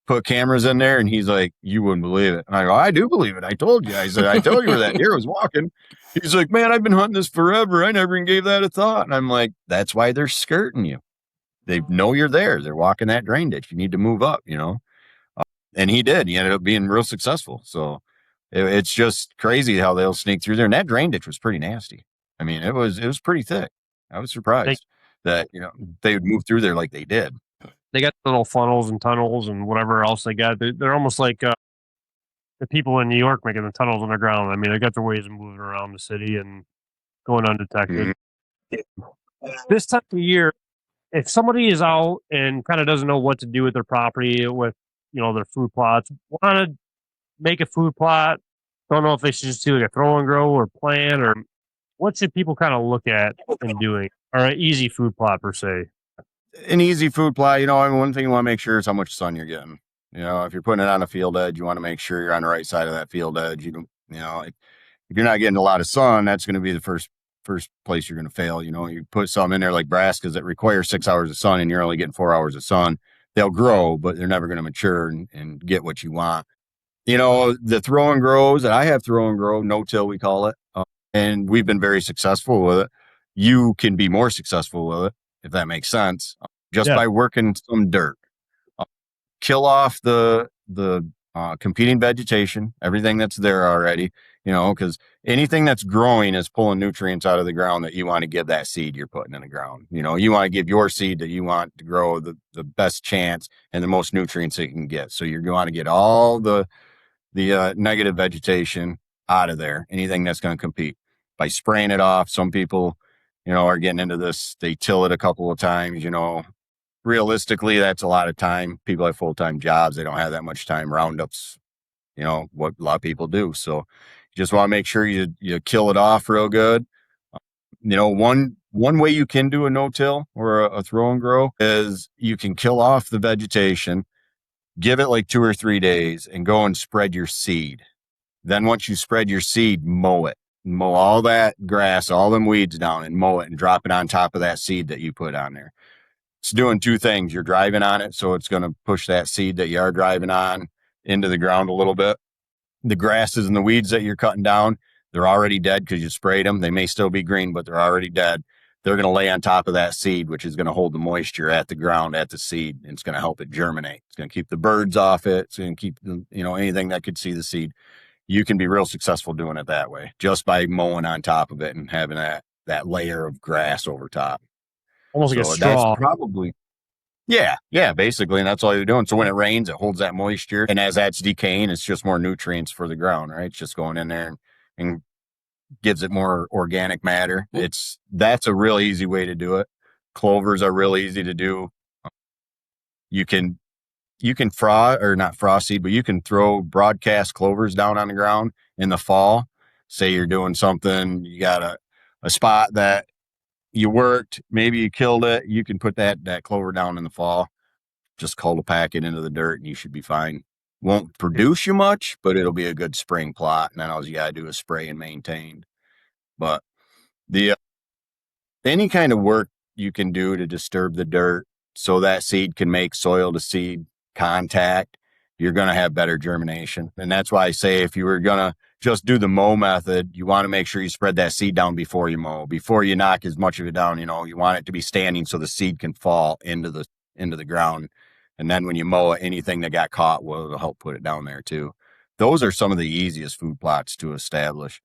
Put cameras in there. And he's like, you wouldn't believe it. And I go, I do believe it. I told you. I said, I told you where that deer was walking. He's like, man, I've been hunting this forever. I never even gave that a thought. And I'm like, that's why they're skirting you. They know you're there. They're walking that drain ditch. You need to move up, and he did. He ended up being real successful. So it's just crazy how they'll sneak through there. And that drain ditch was pretty nasty. I mean, it was pretty thick. I was surprised that, they would move through there like they did. They got little funnels and tunnels and whatever else they got. They're almost like the people in New York making the tunnels underground. I mean, they got their ways of moving around the city and going undetected. Mm-hmm. This time of year, if somebody is out and kind of doesn't know what to do with their property, with their food plots, want to make a food plot, don't know if they should just do like a throw and grow or plant, or what should people kind of look at in doing, or an easy food plot per se? An easy food plot, one thing you want to make sure is how much sun you're getting. If you're putting it on a field edge, you want to make sure you're on the right side of that field edge. If you're not getting a lot of sun, that's going to be the first place you're going to fail. You put some in there like brassicas that require 6 hours of sun and you're only getting 4 hours of sun. They'll grow, but they're never going to mature and get what you want. The throw and grows, and I have throw and grow, no-till we call it, and we've been very successful with it. You can be more successful with it, if that makes sense, just by working some dirt. Kill off the competing vegetation, everything that's there already, because anything that's growing is pulling nutrients out of the ground that you want to give that seed you're putting in the ground. You want to give your seed that you want to grow the best chance and the most nutrients it can get. So you're going to get all the negative vegetation out of there, anything that's going to compete, by spraying it off. Some people, are getting into this. They till it a couple of times, realistically, that's a lot of time. People have full-time jobs. They don't have that much time. Roundups, what a lot of people do. So you just want to make sure you kill it off real good. One way you can do a no-till or a throw and grow is you can kill off the vegetation, give it like 2 or 3 days, and go and spread your seed. Then once you spread your seed, mow it. Mow all that grass, all them weeds down, and mow it and drop it on top of that seed that you put on there. It's doing two things. You're driving on it, so it's going to push that seed that you are driving on into the ground a little bit. The grasses and the weeds that you're cutting down, they're already dead because you sprayed them. They may still be green, but they're already dead. They're going to lay on top of that seed, which is going to hold the moisture at the ground, at the seed, and it's going to help it germinate. It's going to keep the birds off it. It's going to keep anything that could see the seed. You can be real successful doing it that way, just by mowing on top of it and having that layer of grass over top. Almost like a straw. That's probably, yeah, basically. And that's all you're doing. So when it rains, it holds that moisture. And as that's decaying, it's just more nutrients for the ground, right? It's just going in there and gives it more organic matter. That's a real easy way to do it. Clovers are real easy to do. You can not frost seed, but you can throw broadcast clovers down on the ground in the fall. Say you're doing something, you got a spot that you worked, maybe you killed it. You can put that clover down in the fall, just pack it into the dirt and you should be fine. Won't produce you much, but it'll be a good spring plot. And then all you got to do is spray and maintain. But any kind of work you can do to disturb the dirt so that seed can make soil to seed contact, you're going to have better germination. And that's why I say if you were going to just do the mow method, you want to make sure you spread that seed down before you mow, before you knock as much of it down. You want it to be standing so the seed can fall into the ground. And then when you mow it, anything that got caught will help put it down there too. Those are some of the easiest food plots to establish.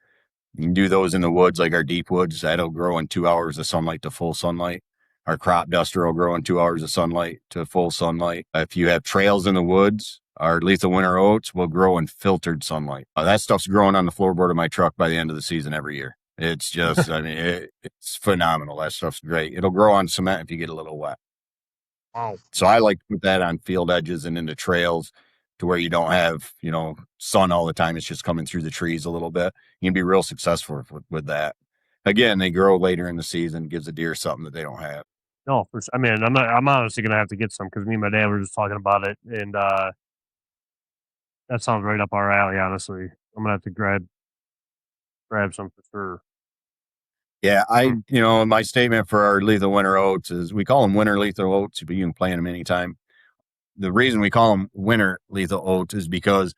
You can do those in the woods, like our deep woods. That'll grow in 2 hours of sunlight to full sunlight. Our crop duster will grow in 2 hours of sunlight to full sunlight. If you have trails in the woods, our lethal winter oats will grow in filtered sunlight. That stuff's growing on the floorboard of my truck by the end of the season every year. It's just, I mean, it's phenomenal. That stuff's great. It'll grow on cement if you get a little wet. Wow. So I like to put that on field edges and into trails to where you don't have, sun all the time. It's just coming through the trees a little bit. You can be real successful with that. Again, they grow later in the season, gives the deer something that they don't have. No, I mean, I'm honestly gonna have to get some because me and my dad were just talking about it, and that sounds right up our alley. Honestly, I'm gonna have to grab some for sure. Yeah, my statement for our lethal winter oats is we call them winter lethal oats, but you can plant them anytime. The reason we call them winter lethal oats is because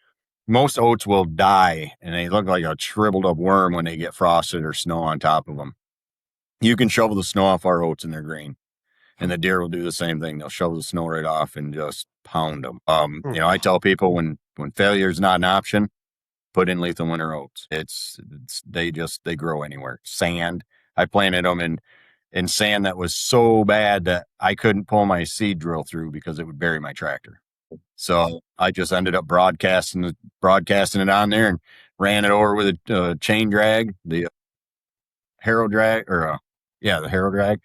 most oats will die and they look like a shriveled up worm when they get frosted or snow on top of them. You can shovel the snow off our oats and they're green. And the deer will do the same thing. They'll shovel the snow right off and just pound them. I tell people when failure is not an option, put in lethal winter oats. They grow anywhere. Sand. I planted them in sand that was so bad that I couldn't pull my seed drill through because it would bury my tractor. So I just ended up broadcasting it on there and ran it over with a chain drag, the harrow drag, the harrow drag.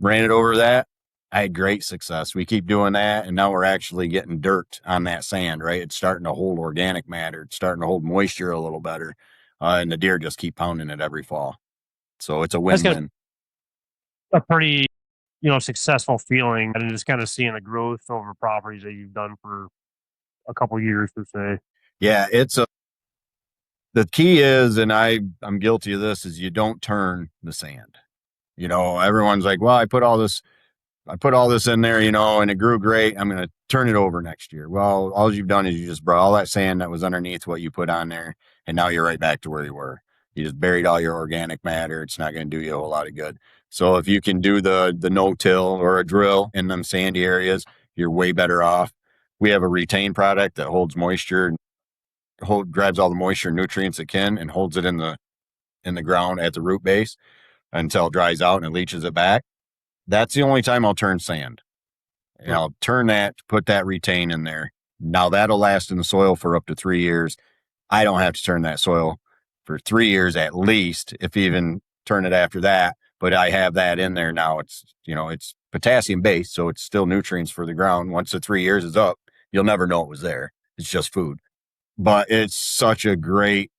Ran it over that. I had great success. We keep doing that, and now we're actually getting dirt on that sand, right? It's starting to hold organic matter. It's starting to hold moisture a little better, and the deer just keep pounding it every fall. So it's a win-win. A pretty, successful feeling, and just kind of seeing the growth over properties that you've done for a couple years, per se. Yeah, the key is, and I'm guilty of this, is you don't turn the sand. Everyone's like, well, I put all this in there, and it grew great. I'm going to turn it over next year. Well, all you've done is you just brought all that sand that was underneath what you put on there, and now you're right back to where you were. You just buried all your organic matter. It's not going to do you a whole lot of good. So if you can do the no-till or a drill in them sandy areas, you're way better off. We have a retain product that holds moisture, grabs all the moisture and nutrients it can, and holds it in the ground at the root base until it dries out and it leaches it back. That's the only time I'll turn sand. And I'll turn that, put that retain in there. Now that'll last in the soil for up to 3 years. I don't have to turn that soil for 3 years at least, if even turn it after that. But I have that in there now. It's potassium based, so it's still nutrients for the ground. Once the 3 years is up, you'll never know it was there. It's just food. But it's such a great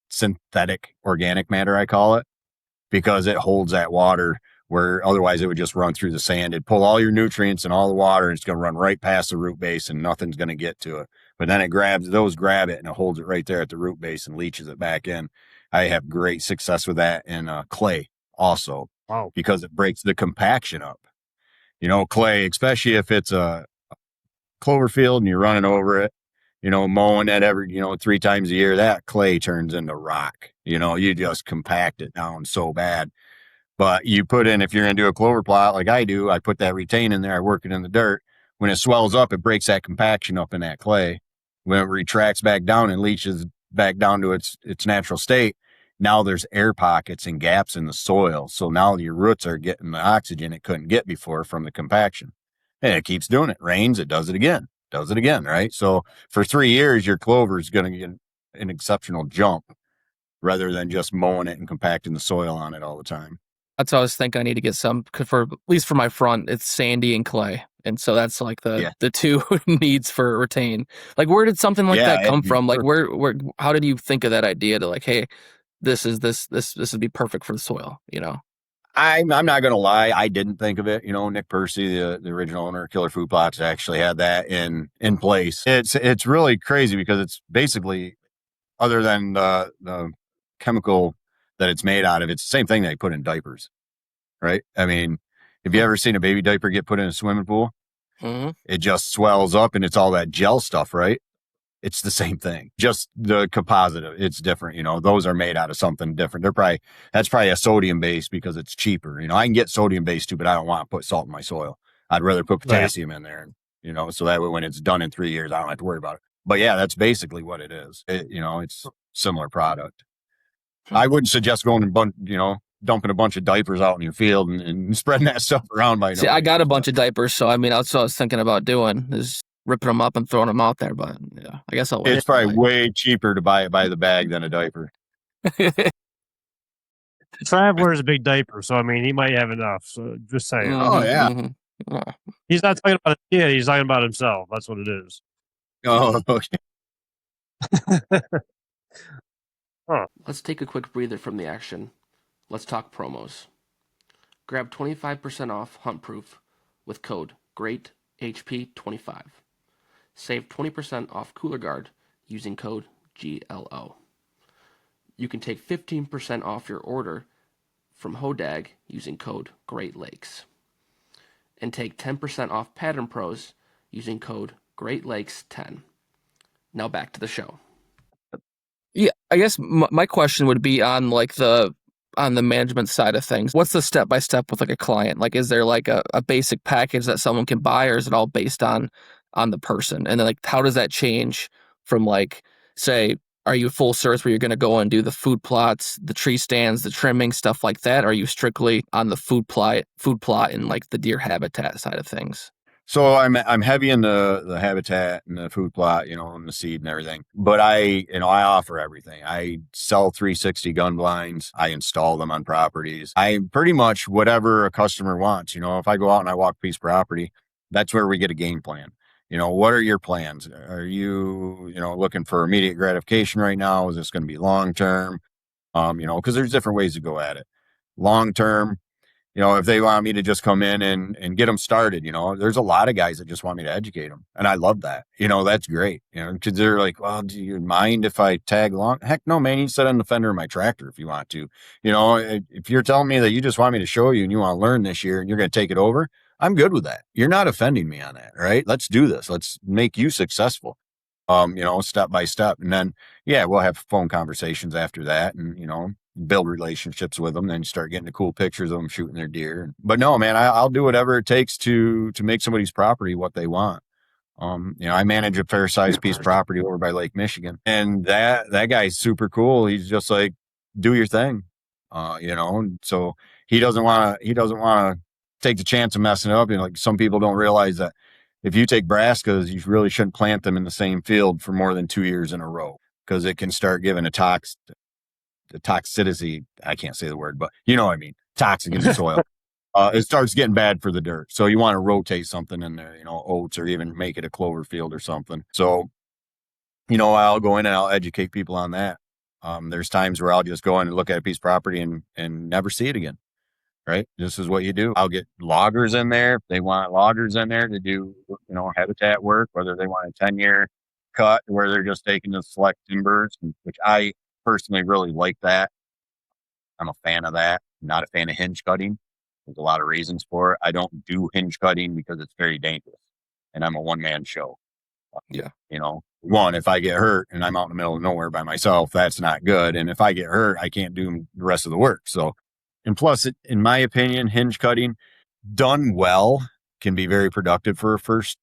synthetic organic matter, I call it, because it holds that water where otherwise it would just run through the sand. It'd pull all your nutrients and all the water, and it's going to run right past the root base and nothing's going to get to it. But then grab it, and it holds it right there at the root base and leaches it back in. I have great success with that in clay also. Wow. Because it breaks the compaction up. Clay, especially if it's a clover field and you're running over it, mowing it every, 3 times a year, that clay turns into rock. You just compact it down so bad. But you put in, if you're going to do a clover plot like I do, I put that retain in there, I work it in the dirt. When it swells up, it breaks that compaction up in that clay. When it retracts back down and leaches back down to its natural state, now there's air pockets and gaps in the soil. So now your roots are getting the oxygen it couldn't get before from the compaction. And it keeps doing it. Rains, it does it again, right? So for 3 years, your clover is going to get an exceptional jump rather than just mowing it and compacting the soil on it all the time. That's what I was thinking. I need to get some, for at least for my front, it's sandy and clay. And so that's like the two needs for retain. Like, where did something like that come from? Like, where, how did you think of that idea to like, hey, this would be perfect for the soil, I'm not going to lie. I didn't think of it. Nick Percy, the original owner of Killer Food Plots, actually had that in place. It's really crazy because it's basically, other than the chemical that it's made out of, it's the same thing they put in diapers, right? I mean, have you ever seen a baby diaper get put in a swimming pool? it just swells up and it's all that gel stuff, right? It's the same thing. Just the composite, it's different. Those are made out of something different. That's probably a sodium base because it's cheaper. I can get sodium based too, but I don't want to put salt in my soil. I'd rather put potassium in there, so that way when it's done in 3 years, I don't have to worry about it. But yeah, that's basically what it is. It's a similar product. I wouldn't suggest going and dumping a bunch of diapers out in your field and spreading that stuff around. See, I got a bunch of diapers, so that's what I was thinking about doing is ripping them up and throwing them out there. But yeah, I guess I'll wait. It's probably way cheaper to buy it by the bag than a diaper. Trav wears a big diaper, so he might have enough. So just saying. Oh yeah. He's not talking about a kid, he's talking about himself. That's what it is. Oh, okay. Let's take a quick breather from the action. Let's talk promos. Grab 25% off Huntproof with code GREATHP25. Save 20% off Cooler Guard using code GLO. You can take 15% off your order from Hodag using code Great Lakes. And take 10% off Pattern Pros using code Great Lakes 10. Now back to the show. Yeah, I guess my question would be on on the management side of things. What's the step-by-step with a client? Is there a basic package that someone can buy, or is it all based on the person? And then how does that change from say, are you full service where you're going to go and do the food plots, the tree stands, the trimming, stuff like that? Or are you strictly on the food plot and the deer habitat side of things? So I'm heavy in the habitat and the food plot, and the seed and everything. But I offer everything. I sell 360 gun blinds. I install them on properties. I pretty much whatever a customer wants. If I go out and I walk a piece of property, that's where we get a game plan. What are your plans? Are you, looking for immediate gratification right now? Is this going to be long term? Because there's different ways to go at it. Long term, if they want me to just come in and get them started, there's a lot of guys that just want me to educate them. And I love that. That's great. Because they're like, well, do you mind if I tag along? Heck no, man. You sit on the fender of my tractor if you want to. If you're telling me that you just want me to show you and you want to learn this year and you're going to take it over, I'm good with that. You're not offending me on that, right? Let's do this. Let's make you successful, step by step. And then, yeah, we'll have phone conversations after that and, build relationships with them. Then you start getting the cool pictures of them shooting their deer. But no, man, I'll do whatever it takes to make somebody's property what they want. I manage a fair sized piece of property over by Lake Michigan, and that guy's super cool. He's just like, do your thing, and so he doesn't want to take the chance of messing it up. Some people don't realize that if you take brassicas, you really shouldn't plant them in the same field for more than 2 years in a row because it can start giving the toxicity. I can't say the word, but you know what I mean. Toxic in the soil. It starts getting bad for the dirt. So you want to rotate something in there, oats, or even make it a clover field or something. So, I'll go in and I'll educate people on that. There's times where I'll just go in and look at a piece of property and never see it again. Right. This is what you do. I'll get loggers in there. If they want loggers in there to do, habitat work, whether they want a 10-year cut where they're just taking the select timbers, which I personally really like that. I'm a fan of that. I'm not a fan of hinge cutting. There's a lot of reasons for it. I don't do hinge cutting because it's very dangerous and I'm a one-man show. Yeah. One, if I get hurt and I'm out in the middle of nowhere by myself, that's not good. And if I get hurt, I can't do the rest of the work. So, and plus, in my opinion, hinge cutting done well can be very productive for a first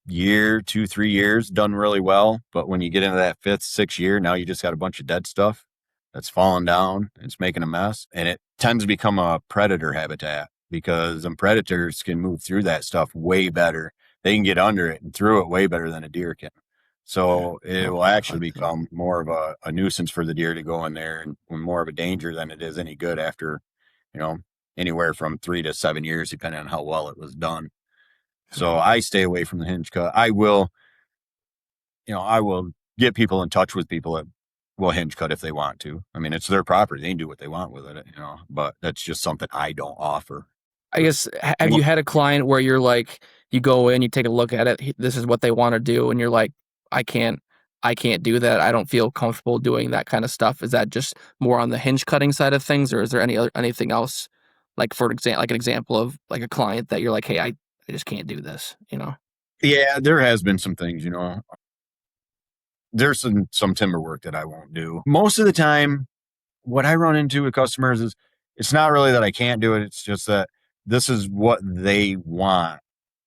year, 2-3 years, done really well. But when you get into that 5th, 6th year, now you just got a bunch of dead stuff that's falling down. It's making a mess. And it tends to become a predator habitat because them predators can move through that stuff way better. They can get under it and through it way better than a deer can. So it will actually become more of a nuisance for the deer to go in there and more of a danger than it is any good after, anywhere from 3 to 7 years, depending on how well it was done. So I stay away from the hinge cut. I will get people in touch with people that will hinge cut if they want to. I mean, it's their property. They can do what they want with it, but that's just something I don't offer. I guess, have you had a client where you're like, you go in, you take a look at it, this is what they want to do, and you're like, I can't do that. I don't feel comfortable doing that kind of stuff. Is that just more on the hinge cutting side of things, or is there anything else? Like, for example, an example of like a client that you're like, hey, just can't do this, Yeah, there has been some things, there's some timber work that I won't do. Most of the time, what I run into with customers is it's not really that I can't do it. It's just that this is what they want.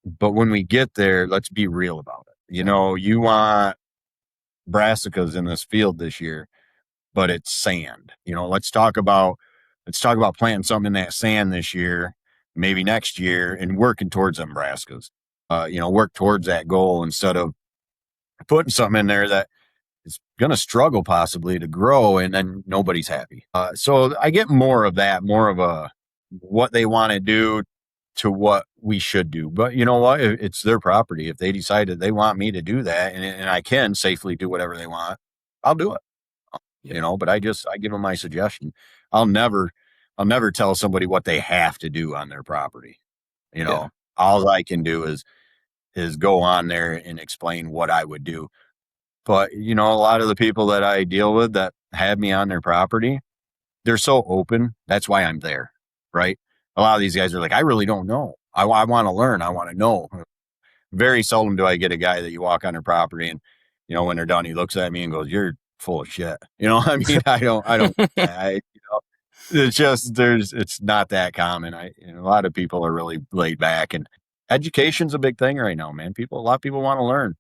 But when we get there, let's be real about it. You want brassicas in this field this year, but it's sand. Let's talk about planting something in that sand this year, maybe next year, and working towards them brassicas. Work towards that goal instead of putting something in there that is going to struggle possibly to grow, and then nobody's happy. So I get more of that, more of a what they want to do to what we should do. But you know what? It's their property. If they decide that they want me to do that, and I can safely do whatever they want, I'll do it. But I give them my suggestion. I'll never tell somebody what they have to do on their property. All I can do is go on there and explain what I would do. But, a lot of the people that I deal with that have me on their property, they're so open. That's why I'm there, right? A lot of these guys are like, I really don't know. I want to learn. I want to know. Very seldom do I get a guy that you walk on their property and, when they're done, he looks at me and goes, "You're full of shit." It's just, it's not that common. A lot of people are really laid back, and education's a big thing right now, man. A lot of people want to learn.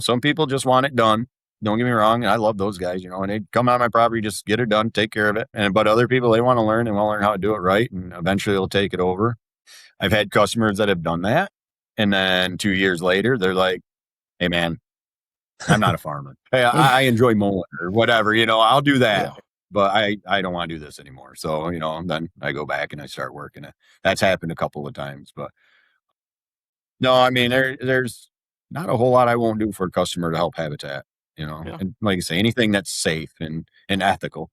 Some people just want it done. Don't get me wrong. I love those guys, and they come on my property, just get it done, take care of it. But other people, they want to learn and want to learn how to do it right. And eventually they'll take it over. I've had customers that have done that. And then 2 years later, they're like, "Hey man, I'm not a farmer. Hey, I enjoy mowing or whatever, I'll do that. Yeah. But I don't want to do this anymore." So, then I go back and I start working it. That's happened a couple of times, but no, I mean, there's not a whole lot I won't do for a customer to help habitat, and like I say, anything that's safe and ethical,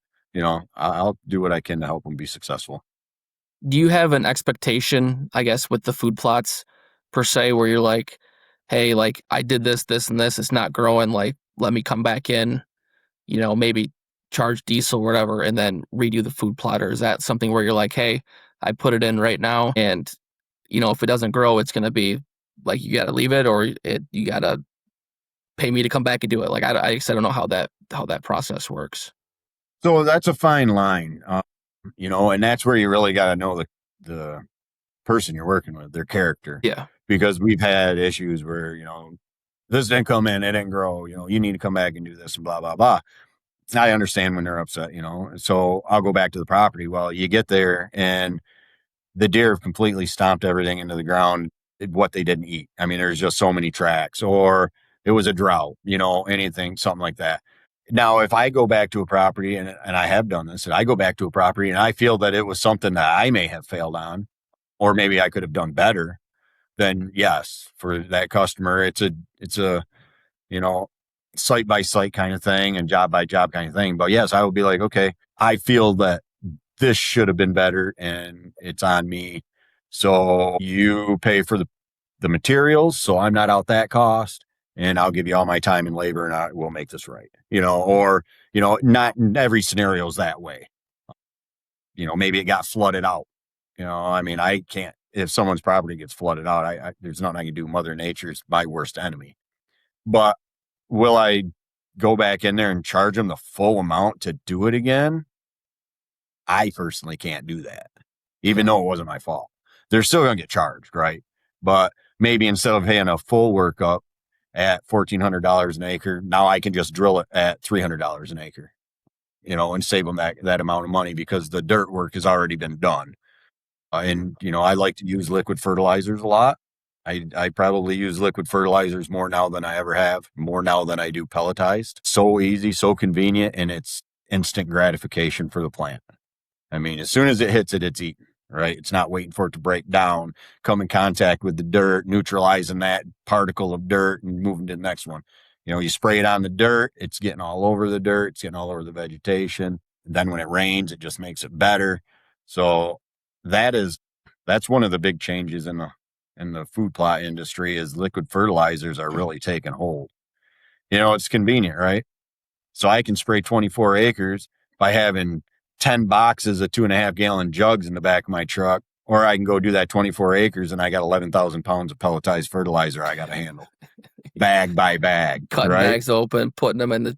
I'll do what I can to help them be successful. Do you have an expectation, I guess, with the food plots per se, where you're like, hey, like I did this, and this, it's not growing, like, let me come back in, maybe charge diesel or whatever, and then redo the food plot? Or is that something where you're like, hey, I put it in right now, and, if it doesn't grow, it's going to be like, you got to leave it, or you got to pay me to come back and do it? Like, I don't know how that process works. So that's a fine line, and that's where you really got to know the person you're working with, their character. Yeah. Because we've had issues where, this didn't come in, it didn't grow, you need to come back and do this and blah, blah, blah. I understand when they're upset, so I'll go back to the property. Well, you get there and the deer have completely stomped everything into the ground, what they didn't eat. I mean, there's just so many tracks, or it was a drought, anything, something like that. Now, if I go back to a property, and I have done this, and I go back to a property and I feel that it was something that I may have failed on, or maybe I could have done better, then yes, for that customer, it's a site by site kind of thing and job by job kind of thing. But yes, I would be like, okay, I feel that this should have been better and it's on me. So you pay for the materials, so I'm not out that cost, and I'll give you all my time and labor, and I will make this right. Not in every scenario is that way. Maybe it got flooded out. I mean, I can't, if someone's property gets flooded out, there's nothing I can do. Mother Nature's my worst enemy. But will I go back in there and charge them the full amount to do it again? I personally can't do that, even though it wasn't my fault. They're still going to get charged, right? But maybe instead of paying a full workup at $1,400 an acre, now I can just drill it at $300 an acre, and save them that amount of money because the dirt work has already been done. And, I like to use liquid fertilizers a lot. I probably use liquid fertilizers more now than I ever have, more now than I do pelletized. So easy, so convenient, and it's instant gratification for the plant. I mean, as soon as it hits it, it's eaten, right? It's not waiting for it to break down, come in contact with the dirt, neutralizing that particle of dirt and moving to the next one. You spray it on the dirt, it's getting all over the dirt, it's getting all over the vegetation. And then when it rains, it just makes it better. So that's one of the big changes in the food plot industry is liquid fertilizers are really taking hold. It's convenient, right? So I can spray 24 acres by having 10 boxes of 2.5 gallon jugs in the back of my truck or I can go do that 24 acres and I got 11,000 pounds of pelletized fertilizer I got to handle bag by bag. Cutting right? bags open, putting them in the,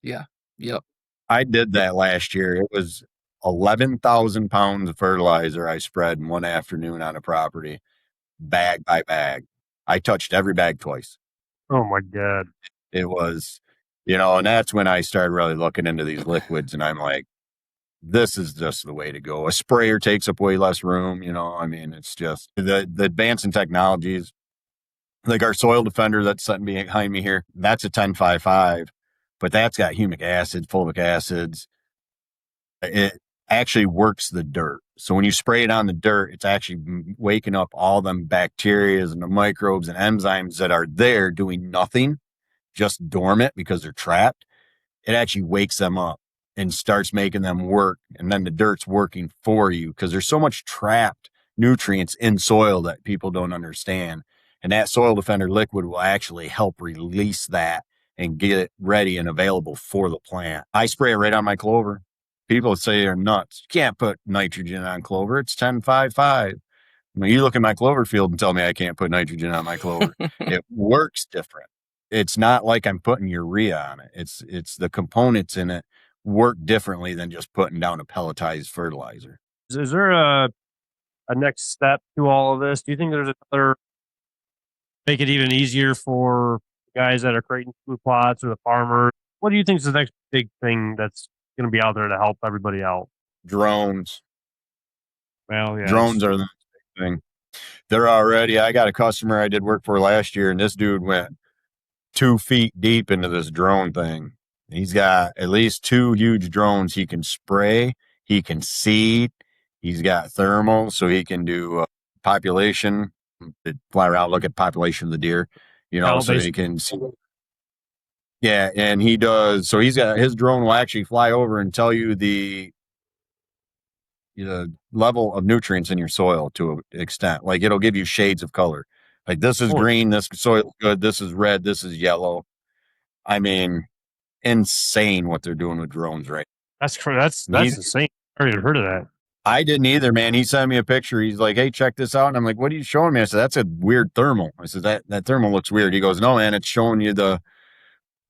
yep. I did that last year. It was 11,000 pounds of fertilizer I spread in one afternoon on a property, bag by bag. I touched every bag twice. Oh my God. It was, and that's when I started really looking into these liquids, and I'm like, this is just the way to go. A sprayer takes up way less room, I mean, it's just the advancing technologies. Like our soil defender that's sitting behind me here, that's a 1055, but that's got humic acid, fulvic acids. It actually works the dirt. So when you spray it on the dirt, it's actually waking up all them bacteria and the microbes and enzymes that are there doing nothing, just dormant because they're trapped. It actually wakes them up and starts making them work. And then the dirt's working for you because there's so much trapped nutrients in soil that people don't understand. And that soil defender liquid will actually help release that and get it ready and available for the plant. I spray it right on my clover. People say they're nuts. You can't put nitrogen on clover. It's 10.55. When you look at my clover field and tell me I can't put nitrogen on my clover, it works different. It's not like I'm putting urea on it. It's the components in it work differently than just putting down a pelletized fertilizer. Is there a next step to all of this? Do you think there's another, make it even easier for guys that are creating food plots or the farmers? What do you think is the next big thing that's going to be out there to help everybody out? Drones. Well, yeah. Drones are the next big thing. I got a customer I did work for last year, and this dude went 2 feet deep into this drone thing. He's got at least 2 huge drones. He can spray, he can seed, he's got thermal, so he can do population, fly around, look at population of the deer, so he can see. Yeah, and he does. So he's got his drone will actually fly over and tell you the level of nutrients in your soil to an extent. Like it'll give you shades of color. Like this is green, this soil is good, this is red, this is yellow. I mean, insane what they're doing with drones, right? That's insane. I never even heard of that. I didn't either, man. He sent me a picture. He's like, hey, check this out. And I'm like, what are you showing me? I said, that's a weird thermal. I said, that thermal looks weird. He goes, no, man, it's showing you the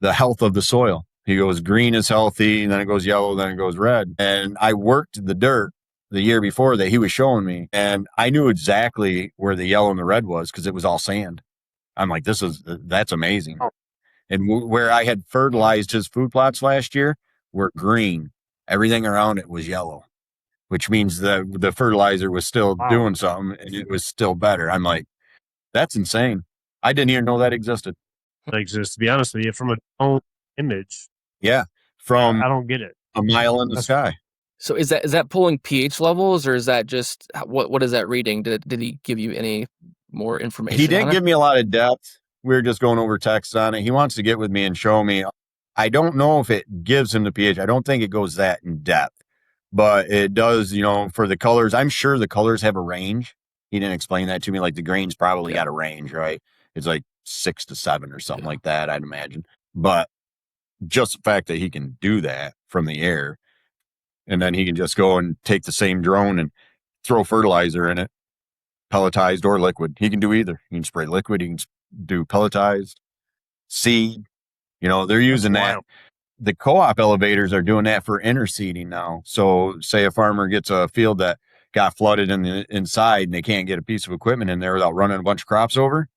health of the soil. He goes, green is healthy, and then it goes yellow, then it goes red. And I worked the dirt the year before that he was showing me, and I knew exactly where the yellow and the red was because it was all sand. I'm like, that's amazing. Oh. And where I had fertilized his food plots last year were green. Everything around it was yellow, which means the fertilizer was still doing something and it was still better. I'm like, that's insane. I didn't even know that existed. That exists, to be honest with you, from a drone image. Yeah. From I don't get it. A mile in the sky. So is that pulling pH levels, or is that just what is that reading? Did he give you any more information? He didn't give me a lot of depth. We were just going over text on it. He wants to get with me and show me. I don't know if it gives him the pH. I don't think it goes that in depth, but it does, for the colors. I'm sure the colors have a range. He didn't explain that to me. Like the grains probably got a range, right? It's like 6 to 7 or something like that, I'd imagine. But just the fact that he can do that from the air, and then he can just go and take the same drone and throw fertilizer in it, pelletized or liquid. He can do either. He can spray liquid. He can do pelletized, seed. They're using that. The co-op elevators are doing that for interseeding now. So say a farmer gets a field that got flooded in the inside and they can't get a piece of equipment in there without running a bunch of crops over.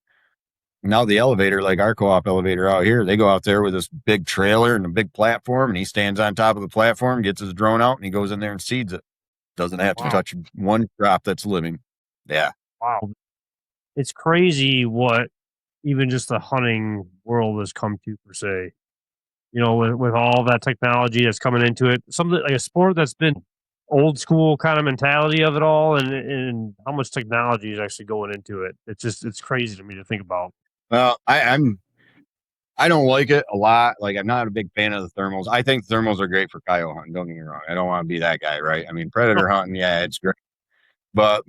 Now the elevator, like our co-op elevator out here, they go out there with this big trailer and a big platform, and he stands on top of the platform, gets his drone out, and he goes in there and seeds it. Doesn't have to touch one crop that's living. Yeah. Wow. It's crazy what even just the hunting world has come to, per se. With all that technology that's coming into it, something like a sport that's been old school kind of mentality of it all, and how much technology is actually going into it. It's crazy to me to think about. Well, I don't like it a lot. Like, I'm not a big fan of the thermals. I think thermals are great for coyote hunting. Don't get me wrong. I don't want to be that guy, right? I mean, predator hunting, yeah, it's great. But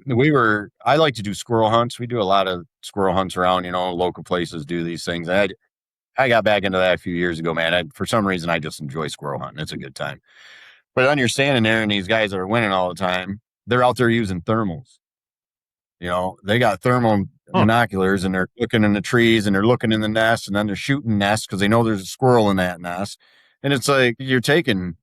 I like to do squirrel hunts. We do a lot of squirrel hunts around, local places do these things. I got back into that a few years ago, man. For some reason, I just enjoy squirrel hunting. It's a good time. But then you're standing there and these guys that are winning all the time, they're out there using thermals. You know, they got thermal binoculars and they're looking in the trees and they're looking in the nest and then they're shooting nests because they know there's a squirrel in that nest. And it's like you're taking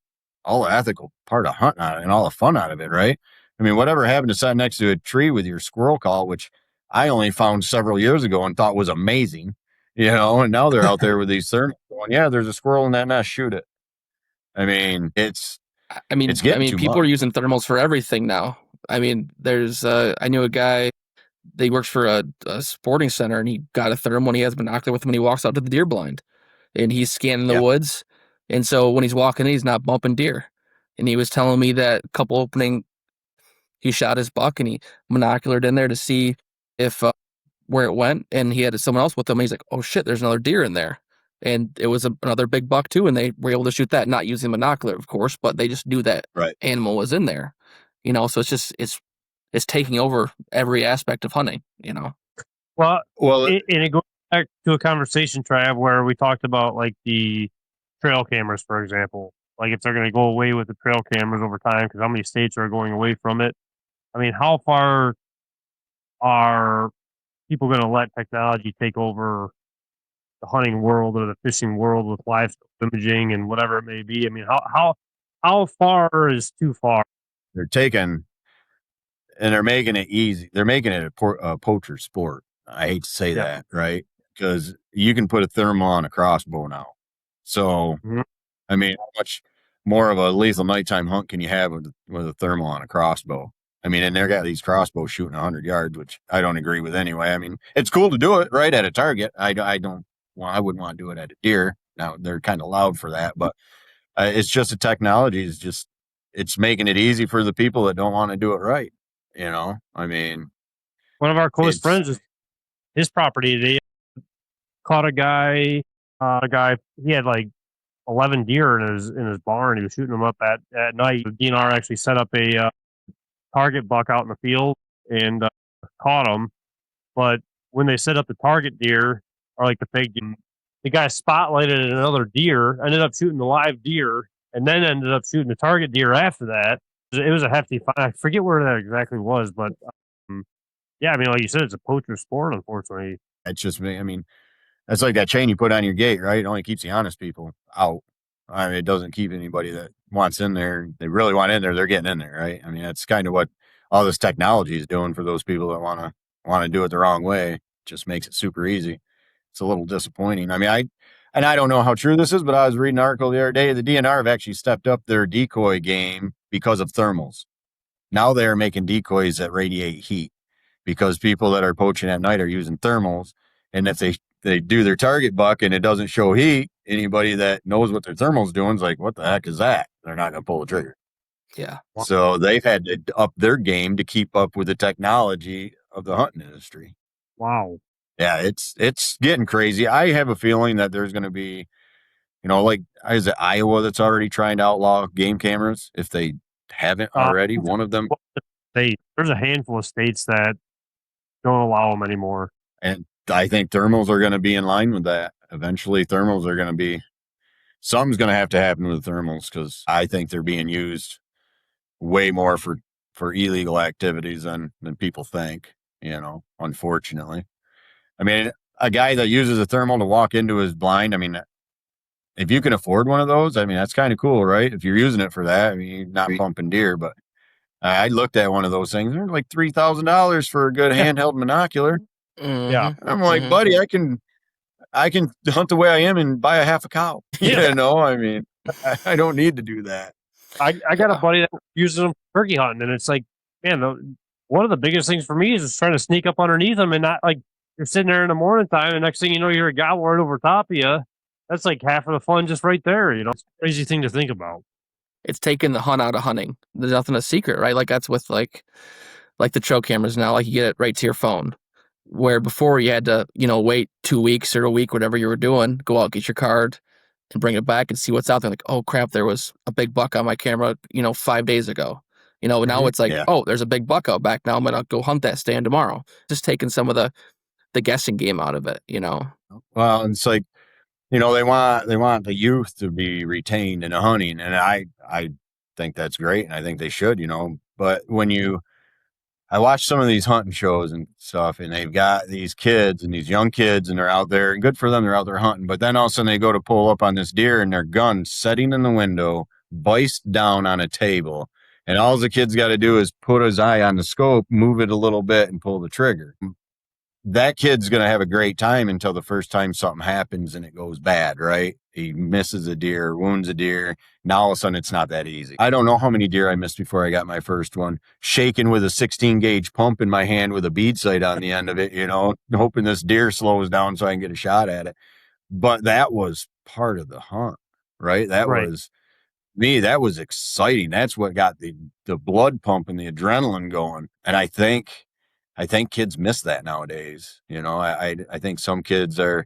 all the ethical part of hunting out of it and all the fun out of it, right? I mean, whatever happened to sit next to a tree with your squirrel call, which I only found several years ago and thought was amazing, you know, and now they're out there with these thermals going, yeah, there's a squirrel in that nest, shoot it. I mean, it's getting too people much. are using thermals for everything now. I mean, there's I knew a guy, he works for a sporting center, and he got a thermal when he has a binocular with him when he walks out to the deer blind, and he's scanning the woods, and so when he's walking in, he's not bumping deer. And he was telling me that couple opening, he shot his buck and he binoculared in there to see if where it went, and he had someone else with him. He's like, "Oh shit, there's another deer in there." And it was another big buck too, and they were able to shoot that, not using binocular, of course, but they just knew that animal was in there. You know, so it's taking over every aspect of hunting, you know. Well, it goes back to a conversation, Trav, where we talked about like the trail cameras, for example. Like if they're going to go away with the trail cameras over time, because how many states are going away from it? I mean, how far are people going to let technology take over the hunting world or the fishing world with live imaging and whatever it may be? I mean, how far is too far? They're taking and they're making it easy. They're making it a poacher sport. I hate to say that, right? Because you can put a thermal on a crossbow now. So, I mean, how much more of a lethal nighttime hunt can you have with a thermal on a crossbow? I mean, and they got these crossbows shooting 100 yards, which I don't agree with anyway. I mean, it's cool to do it right at a target. I wouldn't want to do it at a deer. Now they're kind of loud for that, but it's just the technology is just, it's making it easy for the people that don't want to do it right. You know, I mean, one of our close friends, his property, they caught a guy, he had like 11 deer in his barn. He was shooting them up at night. The DNR actually set up a target buck out in the field and caught him. But when they set up the target deer, or like the fake deer, the guy spotlighted another deer, ended up shooting the live deer, and then ended up shooting the target deer after that. It was a hefty fight. I forget where that exactly was, but yeah, I mean, like you said, it's a poacher sport, unfortunately. It's just me. I mean, that's like that chain you put on your gate, right? It only keeps the honest people out. I mean, it doesn't keep anybody that wants in there. They really want in there. They're getting in there, right? I mean, that's kind of what all this technology is doing for those people that want to do it the wrong way. It just makes it super easy. It's a little disappointing. I mean, I don't know how true this is, but I was reading an article the other day. The DNR have actually stepped up their decoy game because of thermals. Now they're making decoys that radiate heat because people that are poaching at night are using thermals. And if they do their target buck and it doesn't show heat, anybody that knows what their thermal's doing is like, what the heck is that? They're not going to pull the trigger. Yeah. So they've had to up their game to keep up with the technology of the hunting industry. Wow. Yeah, it's getting crazy. I have a feeling that there's going to be, you know, like, is it Iowa that's already trying to outlaw game cameras? If they haven't already, one of them. There's a handful of states that don't allow them anymore. And I think thermals are going to be in line with that. Eventually, thermals are going to be, something's going to have to happen with thermals because I think they're being used way more for illegal activities than people think, you know, unfortunately. I mean, a guy that uses a thermal to walk into his blind, I mean, if you can afford one of those, I mean, that's kind of cool, right? If you're using it for that, I mean, you're not bumping deer, but I looked at one of those things. They're like $3,000 for a good handheld binocular. Yeah. I'm like, buddy, I can hunt the way I am and buy a half a cow. You know, I mean, I don't need to do that. I got a buddy that uses them for turkey hunting, and it's like, man, one of the biggest things for me is just trying to sneak up underneath them and not, like, you're sitting there in the morning time, and next thing you know, you're a gobbler right over top of you. That's like half of the fun just right there. You know, it's a crazy thing to think about. It's taking the hunt out of hunting. There's nothing a secret, right? Like that's with like the trail cameras now. Like you get it right to your phone, where before you had to, you know, wait 2 weeks or a week, whatever you were doing, go out, get your card, and bring it back and see what's out there. Like, oh crap, there was a big buck on my camera, you know, 5 days ago. You know, now it's like, oh, there's a big buck out back. Now I'm gonna go hunt that stand tomorrow. Just taking some of the guessing game out of it, you know. Well, it's like, you know, they want the youth to be retained in the hunting, and I think that's great, and I think they should, you know. But when you I watch some of these hunting shows and stuff, and they've got these kids and these young kids, and they're out there, and good for them, they're out there hunting. But then all of a sudden they go to pull up on this deer, and their gun setting in the window, viced down on a table. And all the kid's got to do is put his eye on the scope, move it a little bit, and pull the trigger. That kid's going to have a great time until the first time something happens and it goes bad, right? He misses a deer, wounds a deer. Now all of a sudden it's not that easy. I don't know how many deer I missed before I got my first one, shaking with a 16 gauge pump in my hand with a bead sight on the end of it, hoping this deer slows down so I can get a shot at it. But that was part of the hunt, right? That was me. That was exciting. That's what got the blood pumping, the adrenaline going. And I think kids miss that nowadays. I think some kids are,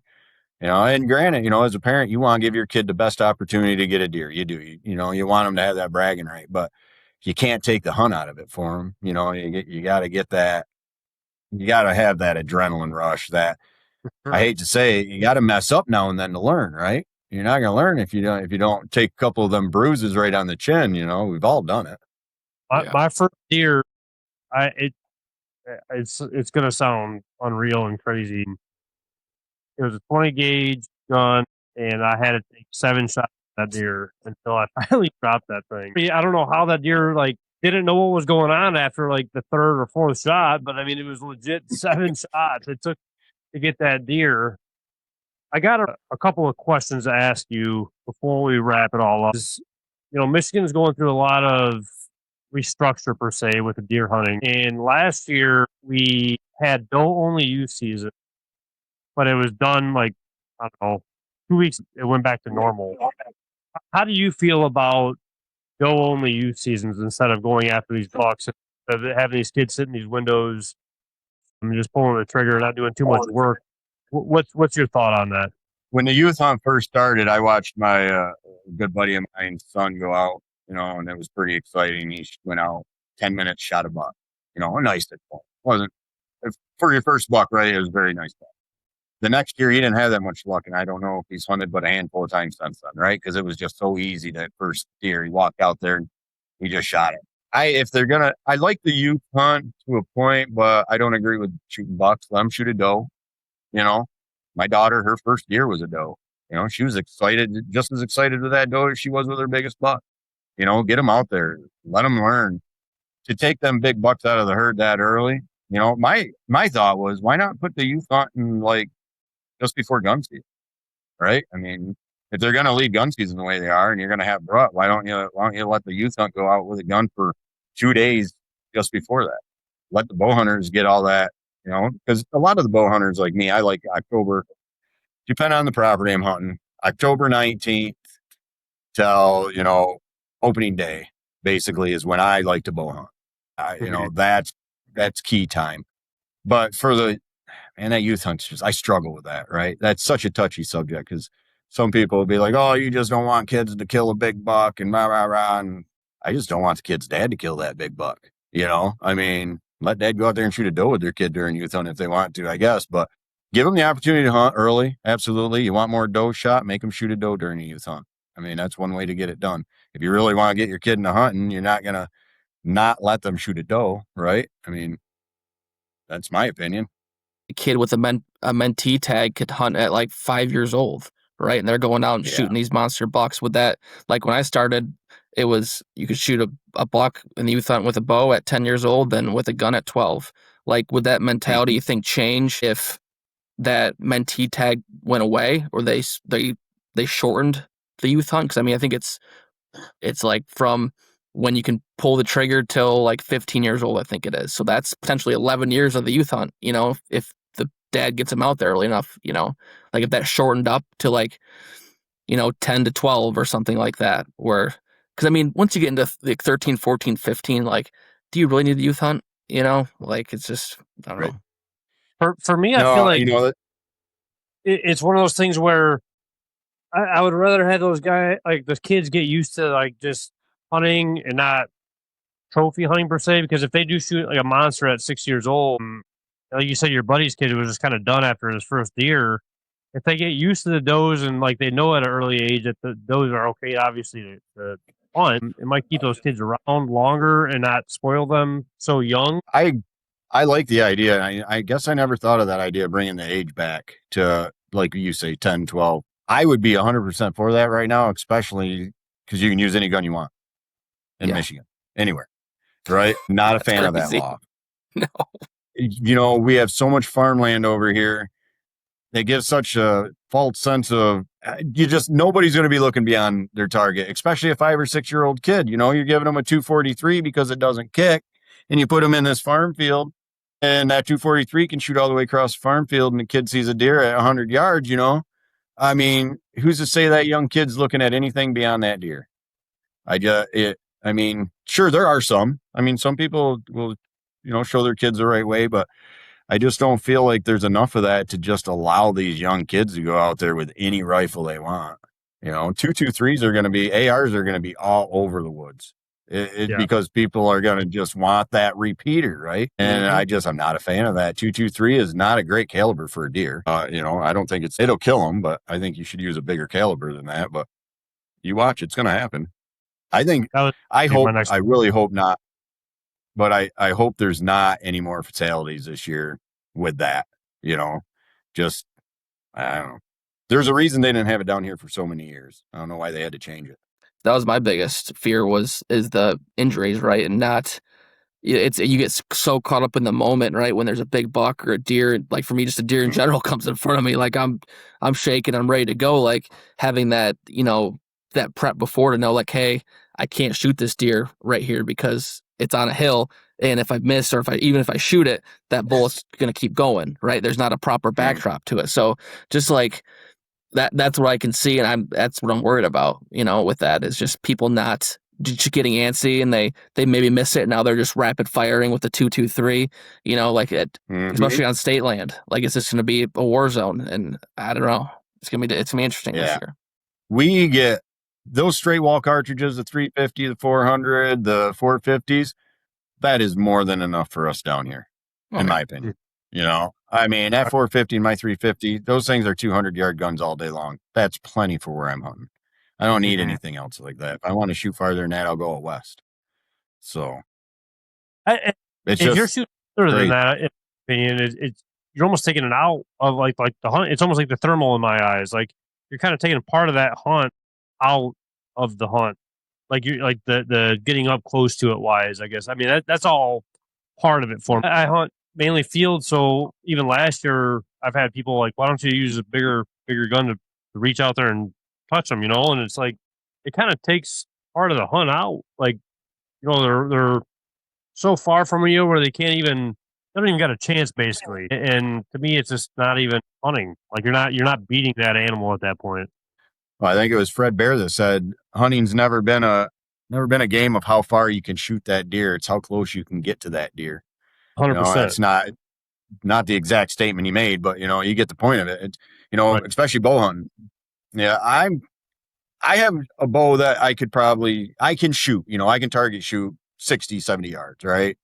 and granted, as a parent, you want to give your kid the best opportunity to get a deer. You do, you want them to have that bragging right, but you can't take the hunt out of it for them. You got to get that, you got to have that adrenaline rush that I hate to say it, you got to mess up now and then to learn, right? You're not going to learn if you don't take a couple of them bruises right on the chin. We've all done it. My first deer, it's going to sound unreal and crazy. It was a 20 gauge gun, and I had to take 7 shots at that deer until I finally dropped that thing. I don't know how that deer didn't know what was going on after the third or fourth shot, but I mean it was legit 7 shots it took to get that deer. I got a couple of questions to ask you before we wrap it all up. Michigan's going through a lot of restructure per se with the deer hunting, and last year we had doe only youth season, but it was done I don't know, 2 weeks it went back to normal. How do you feel about doe only youth seasons instead of going after these bucks, having these kids sit in these windows and just pulling the trigger, not doing too much work? What's your thought on that? When the youth hunt first started, I watched my good buddy of mine's son go out, and it was pretty exciting. He went out 10 minutes, shot a buck, a nice buck. Wasn't for your first buck, right? It was a very nice buck. The next year, he didn't have that much luck, and I don't know if he's hunted but a handful of times since then, right? Because it was just so easy that first deer. He walked out there and he just shot it. I like the youth hunt to a point, but I don't agree with shooting bucks. Let them shoot a doe. My daughter, her first deer was a doe. She was excited, just as excited with that doe as she was with her biggest buck. Get them out there, let them learn. To take them big bucks out of the herd that early, my thought was, why not put the youth hunting just before gun season, right? I mean, if they're going to lead gun season the way they are, and you're going to have rut, why don't you let the youth hunt go out with a gun for 2 days just before that? Let the bow hunters get all that, because a lot of the bow hunters like me, I like October, depending on the property I'm hunting, October 19th till, opening day, basically, is when I like to bow hunt. That's key time. But for that youth hunt, I struggle with that, right? That's such a touchy subject because some people will be like, oh, you just don't want kids to kill a big buck and rah, rah, rah. And I just don't want the kid's dad to kill that big buck. I mean, let dad go out there and shoot a doe with their kid during youth hunt if they want to, I guess. But give them the opportunity to hunt early. Absolutely. You want more doe shot, make them shoot a doe during a youth hunt. I mean, that's one way to get it done. If you really want to get your kid into hunting, you're not going to not let them shoot a doe, right? I mean, that's my opinion. A kid with a mentee tag could hunt at 5 years old, right? And they're going out and shooting these monster bucks with that. When I started, it was you could shoot a buck in the youth hunt with a bow at 10 years old, then with a gun at 12. Would that mentality you think change if that mentee tag went away, or they shortened the youth hunt? Because I mean, I think it's from when you can pull the trigger till 15 years old, I think it is. So that's potentially 11 years of the youth hunt, if the dad gets him out there early enough, if that shortened up to 10 to 12 or something like that, because I mean, once you get into 13, 14, 15, do you really need the youth hunt? It's just, I don't know. For me, I feel like it's one of those things where I would rather have those guys, those kids get used to just hunting and not trophy hunting per se, because if they do shoot a monster at 6 years old, like you said, your buddy's kid was just kind of done after his first deer. If they get used to the does and they know at an early age that the does are okay, obviously to hunt, it might keep those kids around longer and not spoil them so young. I I like the idea. I guess I never thought of that idea of bringing the age back to, like you say, 10, 12. I would be 100% for that right now, especially because you can use any gun you want in Michigan, anywhere, right? Not a fan of that law. No. You know, we have so much farmland over here. They give such a false sense of nobody's going to be looking beyond their target, especially a 5 or 6 year old kid. You know, you're giving them a 243 because it doesn't kick, and you put them in this farm field, and that 243 can shoot all the way across the farm field, and the kid sees a deer at 100 yards. You know, I mean, who's to say that young kid's looking at anything beyond that deer? I mean, sure, there are some. I mean, some people will, show their kids the right way, but I just don't feel like there's enough of that to just allow these young kids to go out there with any rifle they want. 223s are going to be, ARs are going to be all over the woods. Because people are going to just want that repeater, right? And I'm not a fan of that. 223 is not a great caliber for a deer. I don't think it'll kill them, but I think you should use a bigger caliber than that. But you watch, it's going to happen. I really hope not. But I hope there's not any more fatalities this year with that, I don't know. There's a reason they didn't have it down here for so many years. I don't know why they had to change it. That was my biggest fear is the injuries, right? And not, you get so caught up in the moment, right? When there's a big buck or a deer, like for me, just a deer in general comes in front of me. Like I'm shaking, I'm ready to go. Like having that, that prep before to know like, hey, I can't shoot this deer right here because it's on a hill. And if I miss, or even if I shoot it, that bullet's going to keep going, right? There's not a proper backdrop to it. So just like that's what I can see. And that's what I'm worried about, with that is just people not just getting antsy and they maybe miss it. And now they're just rapid firing with the 223, especially on state land. Like it's just going to be a war zone. And I don't know. It's going to be interesting this year. We get those straight wall cartridges, the 350, the 400, the 450s. That is more than enough for us down here, in my opinion. I mean, that 450 and my 350, those things are 200-yard guns all day long. That's plenty for where I'm hunting. I don't need anything else like that. If I want to shoot farther than that, I'll go out west. So, if you're shooting further than that, in my opinion, you're almost taking it out of like the hunt. It's almost like the thermal in my eyes. Like you're kind of taking part of that hunt out of the hunt. Like you like the getting up close to it wise, I guess. I mean that's all part of it for me. I hunt mainly field, so even last year I've had people like, why don't you use a bigger gun to reach out there and touch them, And it's like it kind of takes part of the hunt out. Like they're so far from you where they don't even got a chance basically. And to me, it's just not even hunting. Like you're not beating that animal at that point. Well, I think it was Fred Bear that said hunting's never been a game of how far you can shoot that deer. It's how close you can get to that deer. 100%. It's not the exact statement he made, but you get the point of it. Right. Especially bow hunting. Yeah, I have a bow that I can shoot. I can target shoot 60, 70 yards, right?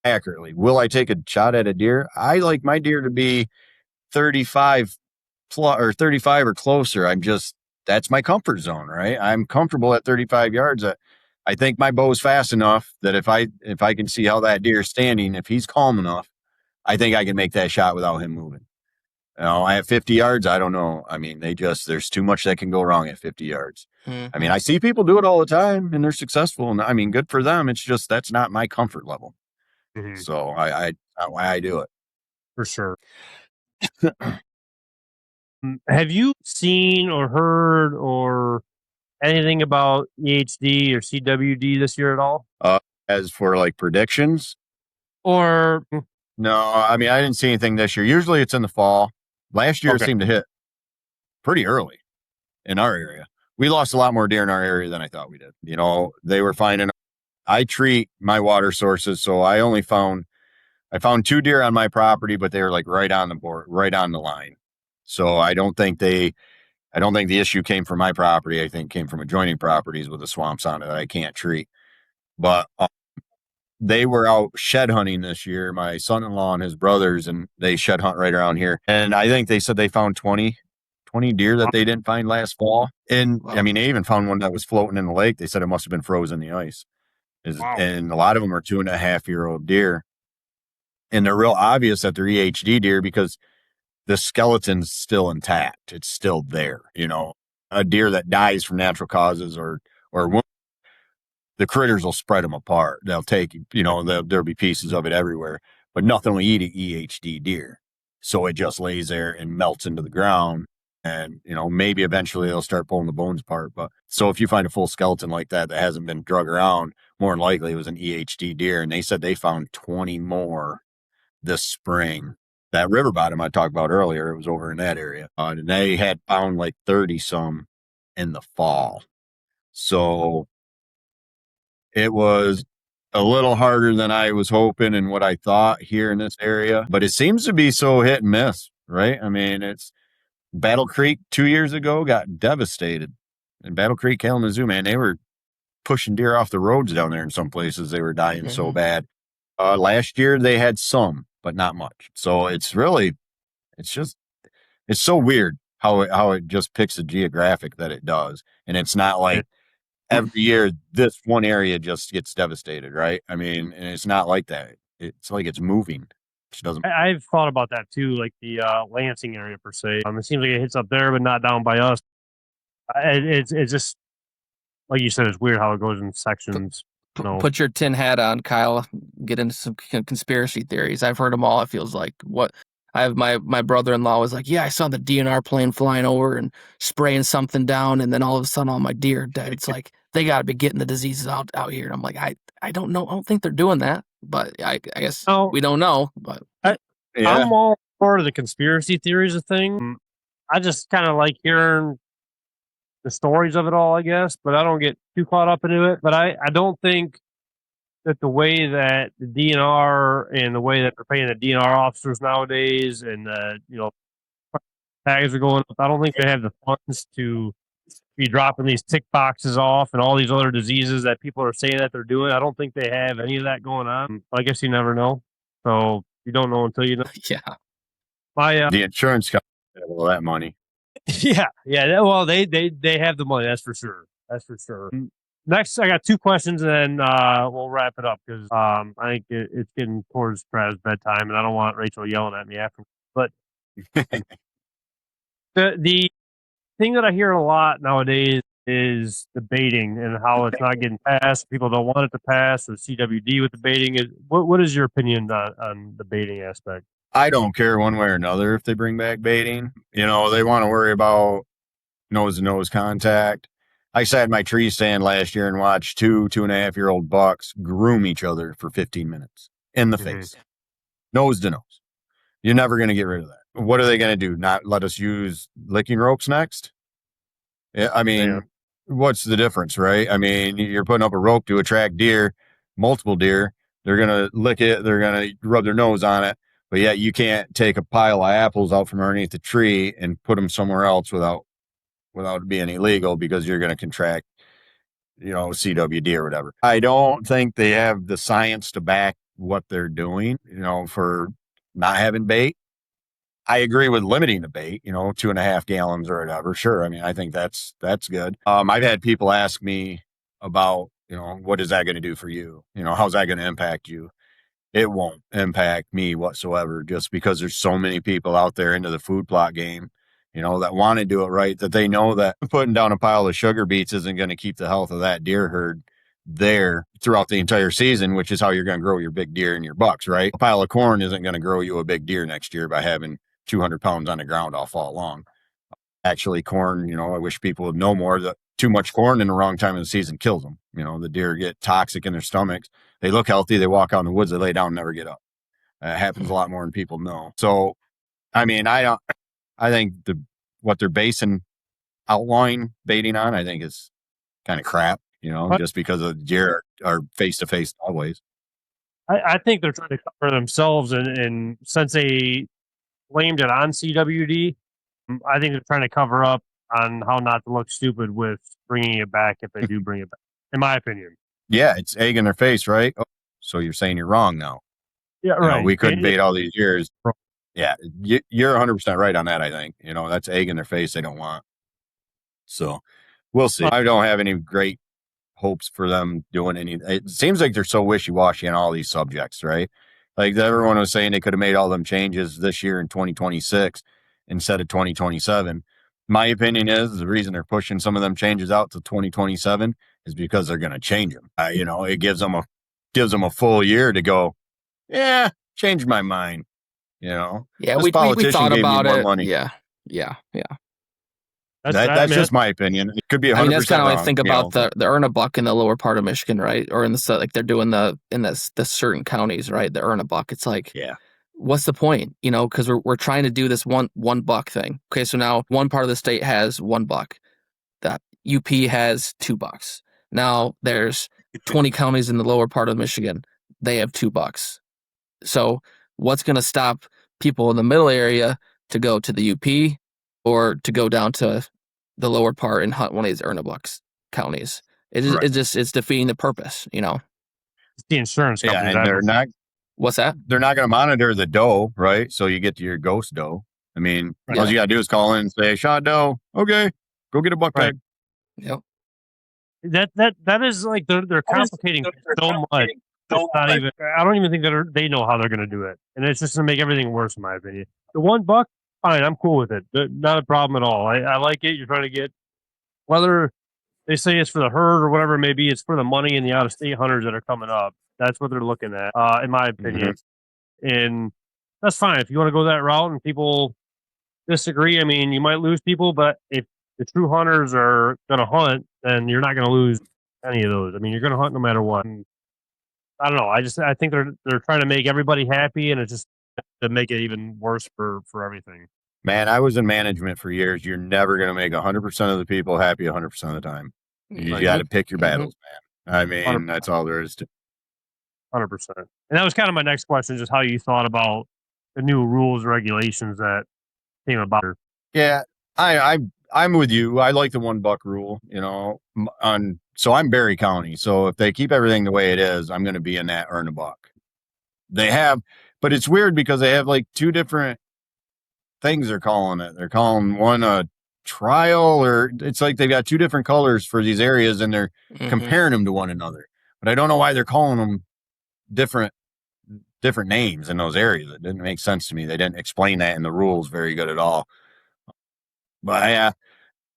Accurately. Will I take a shot at a deer? I like my deer to be 35 plus or 35 or closer. That's my comfort zone, right? I'm comfortable at 35 yards. I think my bow is fast enough that if I can see how that deer is standing, if he's calm enough, I think I can make that shot without him moving. I have 50 yards. I don't know. I mean, there's too much that can go wrong at 50 yards. Mm-hmm. I mean, I see people do it all the time and they're successful. And I mean, good for them. It's just, that's not my comfort level. Mm-hmm. So why I do it. For sure. Have you seen or heard or anything about EHD or CWD this year at all? As for like predictions? Or no, I mean, I didn't see anything this year. Usually it's in the fall. Last year it seemed to hit pretty early in our area. We lost a lot more deer in our area than I thought we did. They were finding. I treat my water sources, so I found 2 deer on my property, but they were like right on the board, right on the line. So I don't think the issue came from my property. I think it came from adjoining properties with the swamps on it that I can't treat. But they were out shed hunting this year, my son-in-law and his brothers, and they shed hunt right around here. And I think they said they found 20 deer that they didn't find last fall. And wow. I mean, they even found one that was floating in the lake. They said it must have been frozen in the ice. Wow. And a lot of them are 2.5-year-old deer. and they're real obvious that they're EHD deer because the skeleton's still intact. It's still there. A deer that dies from natural causes or the critters will spread them apart. They'll take, there'll be pieces of it everywhere, but nothing will eat an EHD deer. So it just lays there and melts into the ground. And, maybe eventually they'll start pulling the bones apart. But so if you find a full skeleton like that hasn't been drug around, more than likely it was an EHD deer. And they said they found 20 more this spring. That river bottom I talked about earlier, it was over in that area. And they had found like 30 some in the fall. So it was a little harder than I was hoping and what I thought here in this area, but it seems to be so hit and miss, right? I mean, it's Battle Creek 2 years ago got devastated. And Battle Creek, Kalamazoo, man, they were pushing deer off the roads down there in some places. They were dying so bad. Last year they had some, but not much. So it's so weird how it just picks a geographic that it does. And it's not like every year this one area just gets devastated, right? I mean, and it's not like that. It's like it's moving. It doesn't. I've thought about that too, like the Lansing area per se. It seems like it hits up there, but not down by us. It's just like you said, it's weird how it goes in sections. Put your tin hat on, Kyle. Get into some conspiracy theories. I've heard them all. It feels like I have my brother-in-law was like, yeah, I saw the DNR plane flying over and spraying something down, and then all of a sudden all my deer are dead. It's like they got to be getting the diseases out here. And I'm like, I don't know. I don't think they're doing that, but I guess we don't know. But I'm all part of the conspiracy theories of thing. I just kind of like hearing the stories of it all, I guess, but I don't get too caught up into it. But I don't think that the way that the DNR and the way that they're paying the DNR officers nowadays and tags are going up, I don't think they have the funds to be dropping these tick boxes off and all these other diseases that people are saying that they're doing. I don't think they have any of that going on. I guess you never know. So you don't know until you know. Yeah. The insurance company have all that money. Yeah. Well, they have the money. That's for sure. Next, I got two questions, and then we'll wrap it up because I think it's getting towards Brad's bedtime, and I don't want Rachel yelling at me after. But the thing that I hear a lot nowadays is the baiting and how it's not getting passed. People don't want it to pass. The CWD with the baiting is. What is your opinion on the baiting aspect? I don't care one way or another if they bring back baiting. They want to worry about nose-to-nose contact. I sat in my tree stand last year and watched 2.5-year-old bucks groom each other for 15 minutes in the face, nose to nose. You're never going to get rid of that. What are they going to do? Not let us use licking ropes next? I mean, what's the difference, right? I mean, you're putting up a rope to attract deer, multiple deer. They're going to lick it. They're going to rub their nose on it. But yet you can't take a pile of apples out from underneath the tree and put them somewhere else without it being illegal because you're going to contract, CWD or whatever. I don't think they have the science to back what they're doing, for not having bait. I agree with limiting the bait, 2.5 gallons or whatever. Sure. I mean, I think that's good. I've had people ask me about, what is that going to do for you? How's that going to impact you? It won't impact me whatsoever just because there's so many people out there into the food plot game, that want to do it right, that they know that putting down a pile of sugar beets isn't going to keep the health of that deer herd there throughout the entire season, which is how you're going to grow your big deer and your bucks, right? A pile of corn isn't going to grow you a big deer next year by having 200 pounds on the ground all fall long. Actually, corn, I wish people would know more that too much corn in the wrong time of the season kills them. The deer get toxic in their stomachs. They look healthy. They walk out in the woods. They lay down and never get up. It happens a lot more than people know. So, I mean, I think what they're basing outlawing baiting on, I think is kind of crap, just because the deer are face to face always. I think they're trying to cover themselves, and since they blamed it on CWD, I think they're trying to cover up on how not to look stupid with bringing it back if they do bring it back, in my opinion. Yeah, it's egg in their face, right? Oh, so you're saying you're wrong now. Yeah, right. We couldn't bait all these years. Yeah, you're 100% right on that, I think. That's egg in their face they don't want. So we'll see. I don't have any great hopes for them doing any. It seems like they're so wishy-washy on all these subjects, right? Like everyone was saying they could have made all them changes this year in 2026 instead of 2027. My opinion is the reason they're pushing some of them changes out to 2027 is because they're going to change them. It gives them a full year to go, yeah, change my mind. Yeah, this we politician thought gave me about more it. money. Yeah. That's just my opinion. It could be 100% that's kind of wrong. I think about the earn a buck in the lower part of Michigan, right? Or in the like they're doing in the certain counties, right? The earn a buck. It's like, yeah, what's the point? Because we're trying to do this one buck thing. Okay, so now one part of the state has $1. That UP has $2. Now there's 20 counties in the lower part of Michigan. They have $2. So what's going to stop people in the middle area to go to the UP or to go down to the lower part and hunt one of these earn a bucks counties? It's defeating the purpose, It's the insurance company. Yeah, and they're not. What's that? They're not going to monitor the doe, right? So you get to your ghost doe. I mean, all you got to do is call in and say, shot doe. Okay, go get a buck tag. Yep. That is like they're complicating so much. I don't even think they know how they're going to do it, and it's just going to make everything worse, in my opinion. The $1, fine, I'm cool with it. Not a problem at all. I like it. You're trying to get, whether they say it's for the herd or whatever it may be, it's for the money and the out-of-state hunters that are coming up. That's what they're looking at, in my opinion. And that's fine if you want to go that route and people disagree. I mean, you might lose people, but if the true hunters are going to hunt, then you're not going to lose any of those. I mean, you're going to hunt no matter what. And I don't know. I think they're trying to make everybody happy, and it's just to make it even worse for everything. Man, I was in management for years. You're never going to make 100% of the people happy 100% of the time. You got to pick your battles, man. I mean, 100%. That's all there is to 100%. And that was kind of my next question, just how you thought about the new rules and regulations that came about. Yeah, I'm with you. I like the $1 rule, so I'm Barry County. So if they keep everything the way it is, I'm going to be in that earn a buck. But it's weird because they have like two different things they're calling it. They're calling one a trial, or it's like they've got two different colors for these areas and they're comparing them to one another. But I don't know why they're calling them different names in those areas. It didn't make sense to me. They didn't explain that in the rules very good at all. But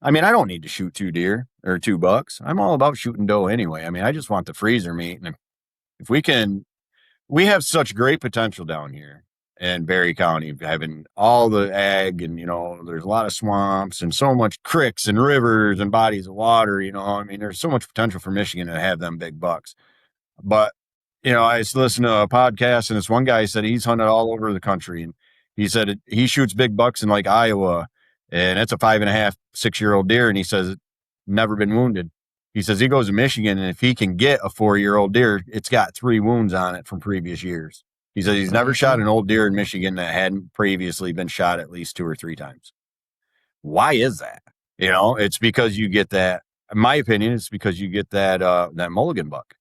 I mean, I don't need to shoot 2 deer or $2. I'm all about shooting doe anyway. I mean, I just want the freezer meat. And if we have such great potential down here in Barry County, having all the ag and, there's a lot of swamps and so much creeks and rivers and bodies of water, I mean, there's so much potential for Michigan to have them big bucks. But, I was listening to a podcast and this one guy said he's hunted all over the country. And he said he shoots big bucks in like Iowa, and it's a 5.5, 6-year-old deer. And he says, never been wounded. He says he goes to Michigan, and if he can get a 4-year-old deer, it's got 3 wounds on it from previous years. He says he's never shot an old deer in Michigan that hadn't previously been shot at least 2 or 3 times. Why is that? It's because you get that, in my opinion, it's because you get that mulligan buck.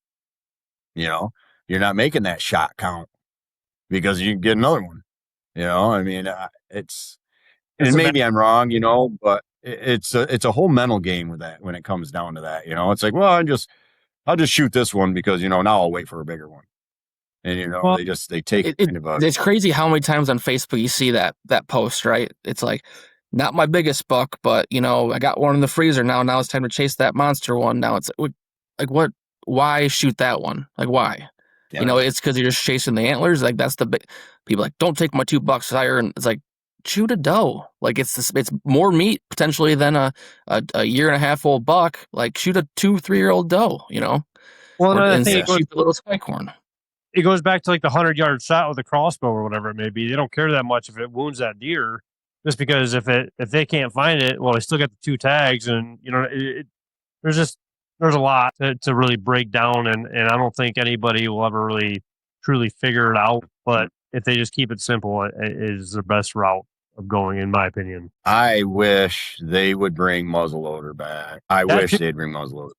You're not making that shot count because you get another one. I mean, and maybe I'm wrong, but it's a whole mental game with that when it comes down to that. It's like, well, I'll just shoot this one because, now I'll wait for a bigger one. And, they take it. It's crazy how many times on Facebook you see that post, right? It's like, not my biggest buck, but, I got one in the freezer now. Now it's time to chase that monster one. Now it's like, what? Why shoot that one? Like, why? Yeah. It's because you're just chasing the antlers. Like, that's the big people like, don't take my $2 higher. And it's like, shoot a doe. Like, it's more meat potentially than a 1.5-year-old buck. Like, shoot a 2-3-year-old doe, Well, another thing, shoot the little spike horn. It goes back to like the 100-yard shot with a crossbow or whatever it may be. They don't care that much if it wounds that deer, just because if they can't find it, well, they still get the 2 tags, and there's a lot to really break down, and I don't think anybody will ever really truly figure it out. But if they just keep it simple, it is the best route of going, in my opinion. I wish they would bring muzzleloader back. They'd bring muzzleloader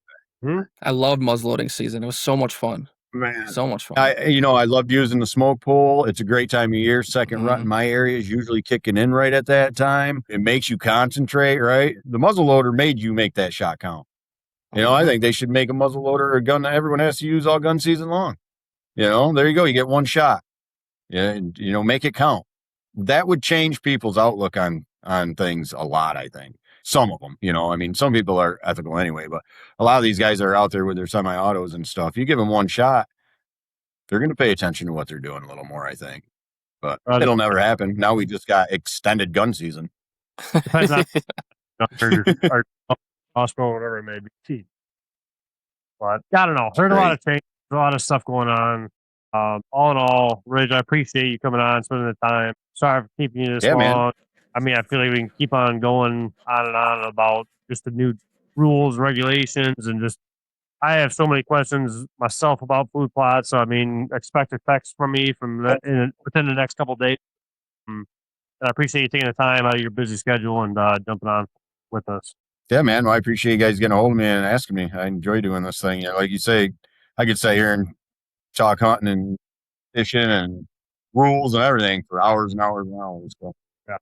back. I loved muzzleloading season. It was so much fun. Man, so much fun. I loved using the smoke pole. It's a great time of year. Second rut in my area is usually kicking in right at that time. It makes you concentrate, right? The muzzleloader made you make that shot count. I think they should make a muzzleloader or a gun that everyone has to use all gun season long. There you go. You get one shot. Yeah, make it count. That would change people's outlook on things a lot, I think. Some of them, I mean, some people are ethical anyway, but a lot of these guys are out there with their semi-autos and stuff. You give them one shot, they're going to pay attention to what they're doing a little more, I think. But it'll never happen. Now we just got extended gun season. Depends on our hospital, whatever it may be. But I don't know. There's a lot of change, a lot of stuff going on. All in all, Ridge, I appreciate you coming on, spending the time. Sorry for keeping you this long. Man. I mean, I feel like we can keep on going on and on about just the new rules, regulations, and just I have so many questions myself about food plots. So I mean, expect a text from me within the next couple of days. And I appreciate you taking the time out of your busy schedule and jumping on with us. Yeah, man. Well, I appreciate you guys getting a hold of me and asking me. I enjoy doing this thing. Like you say, I could sit here and talk hunting and fishing and rules and everything for hours and hours and hours. So. Yeah,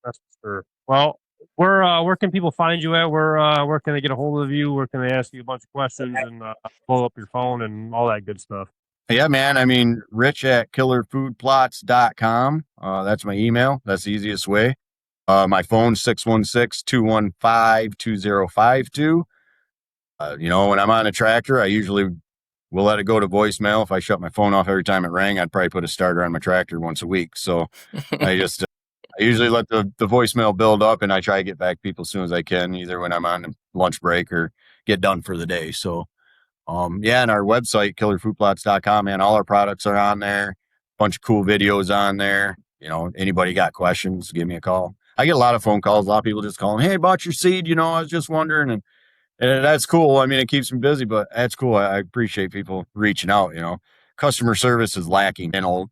that's for sure. Well, where can people find you at? Where can they get a hold of you? Where can they ask you a bunch of questions and pull up your phone and all that good stuff? Yeah, man. I mean, Rich at killerfoodplots.com. That's my email. That's the easiest way. My phone, 616-215-2052. When I'm on a tractor, I usually will let it go to voicemail. If I shut my phone off every time it rang, I'd probably put a starter on my tractor once a week. So I usually let the voicemail build up and I try to get back to people as soon as I can, either when I'm on lunch break or get done for the day. So, and our website, killerfoodplots.com, man, all our products are on there. Bunch of cool videos on there. Anybody got questions, give me a call. I get a lot of phone calls. A lot of people just calling, hey, bought your seed. I was just wondering. And that's cool. I mean, it keeps me busy, but that's cool. I appreciate people reaching out. Customer service is lacking in a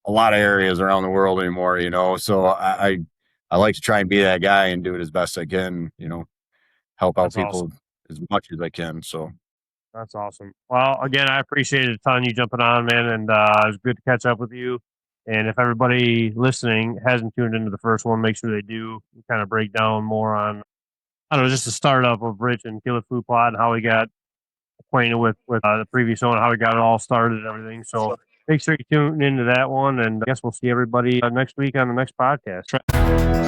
lot of areas around the world anymore, so I like to try and be that guy and do it as best I can, help out people as much as I can. So that's awesome. Well, again, I appreciate a ton you jumping on, man, and it was good to catch up with you. And if everybody listening hasn't tuned into the first one, make sure they do. We kind of break down more on, I don't know, just the startup of Rich and Killer Food Plot and how we got acquainted with the previous owner, how we got it all started and everything. So make sure you tune into that one, and I guess we'll see everybody next week on the next podcast.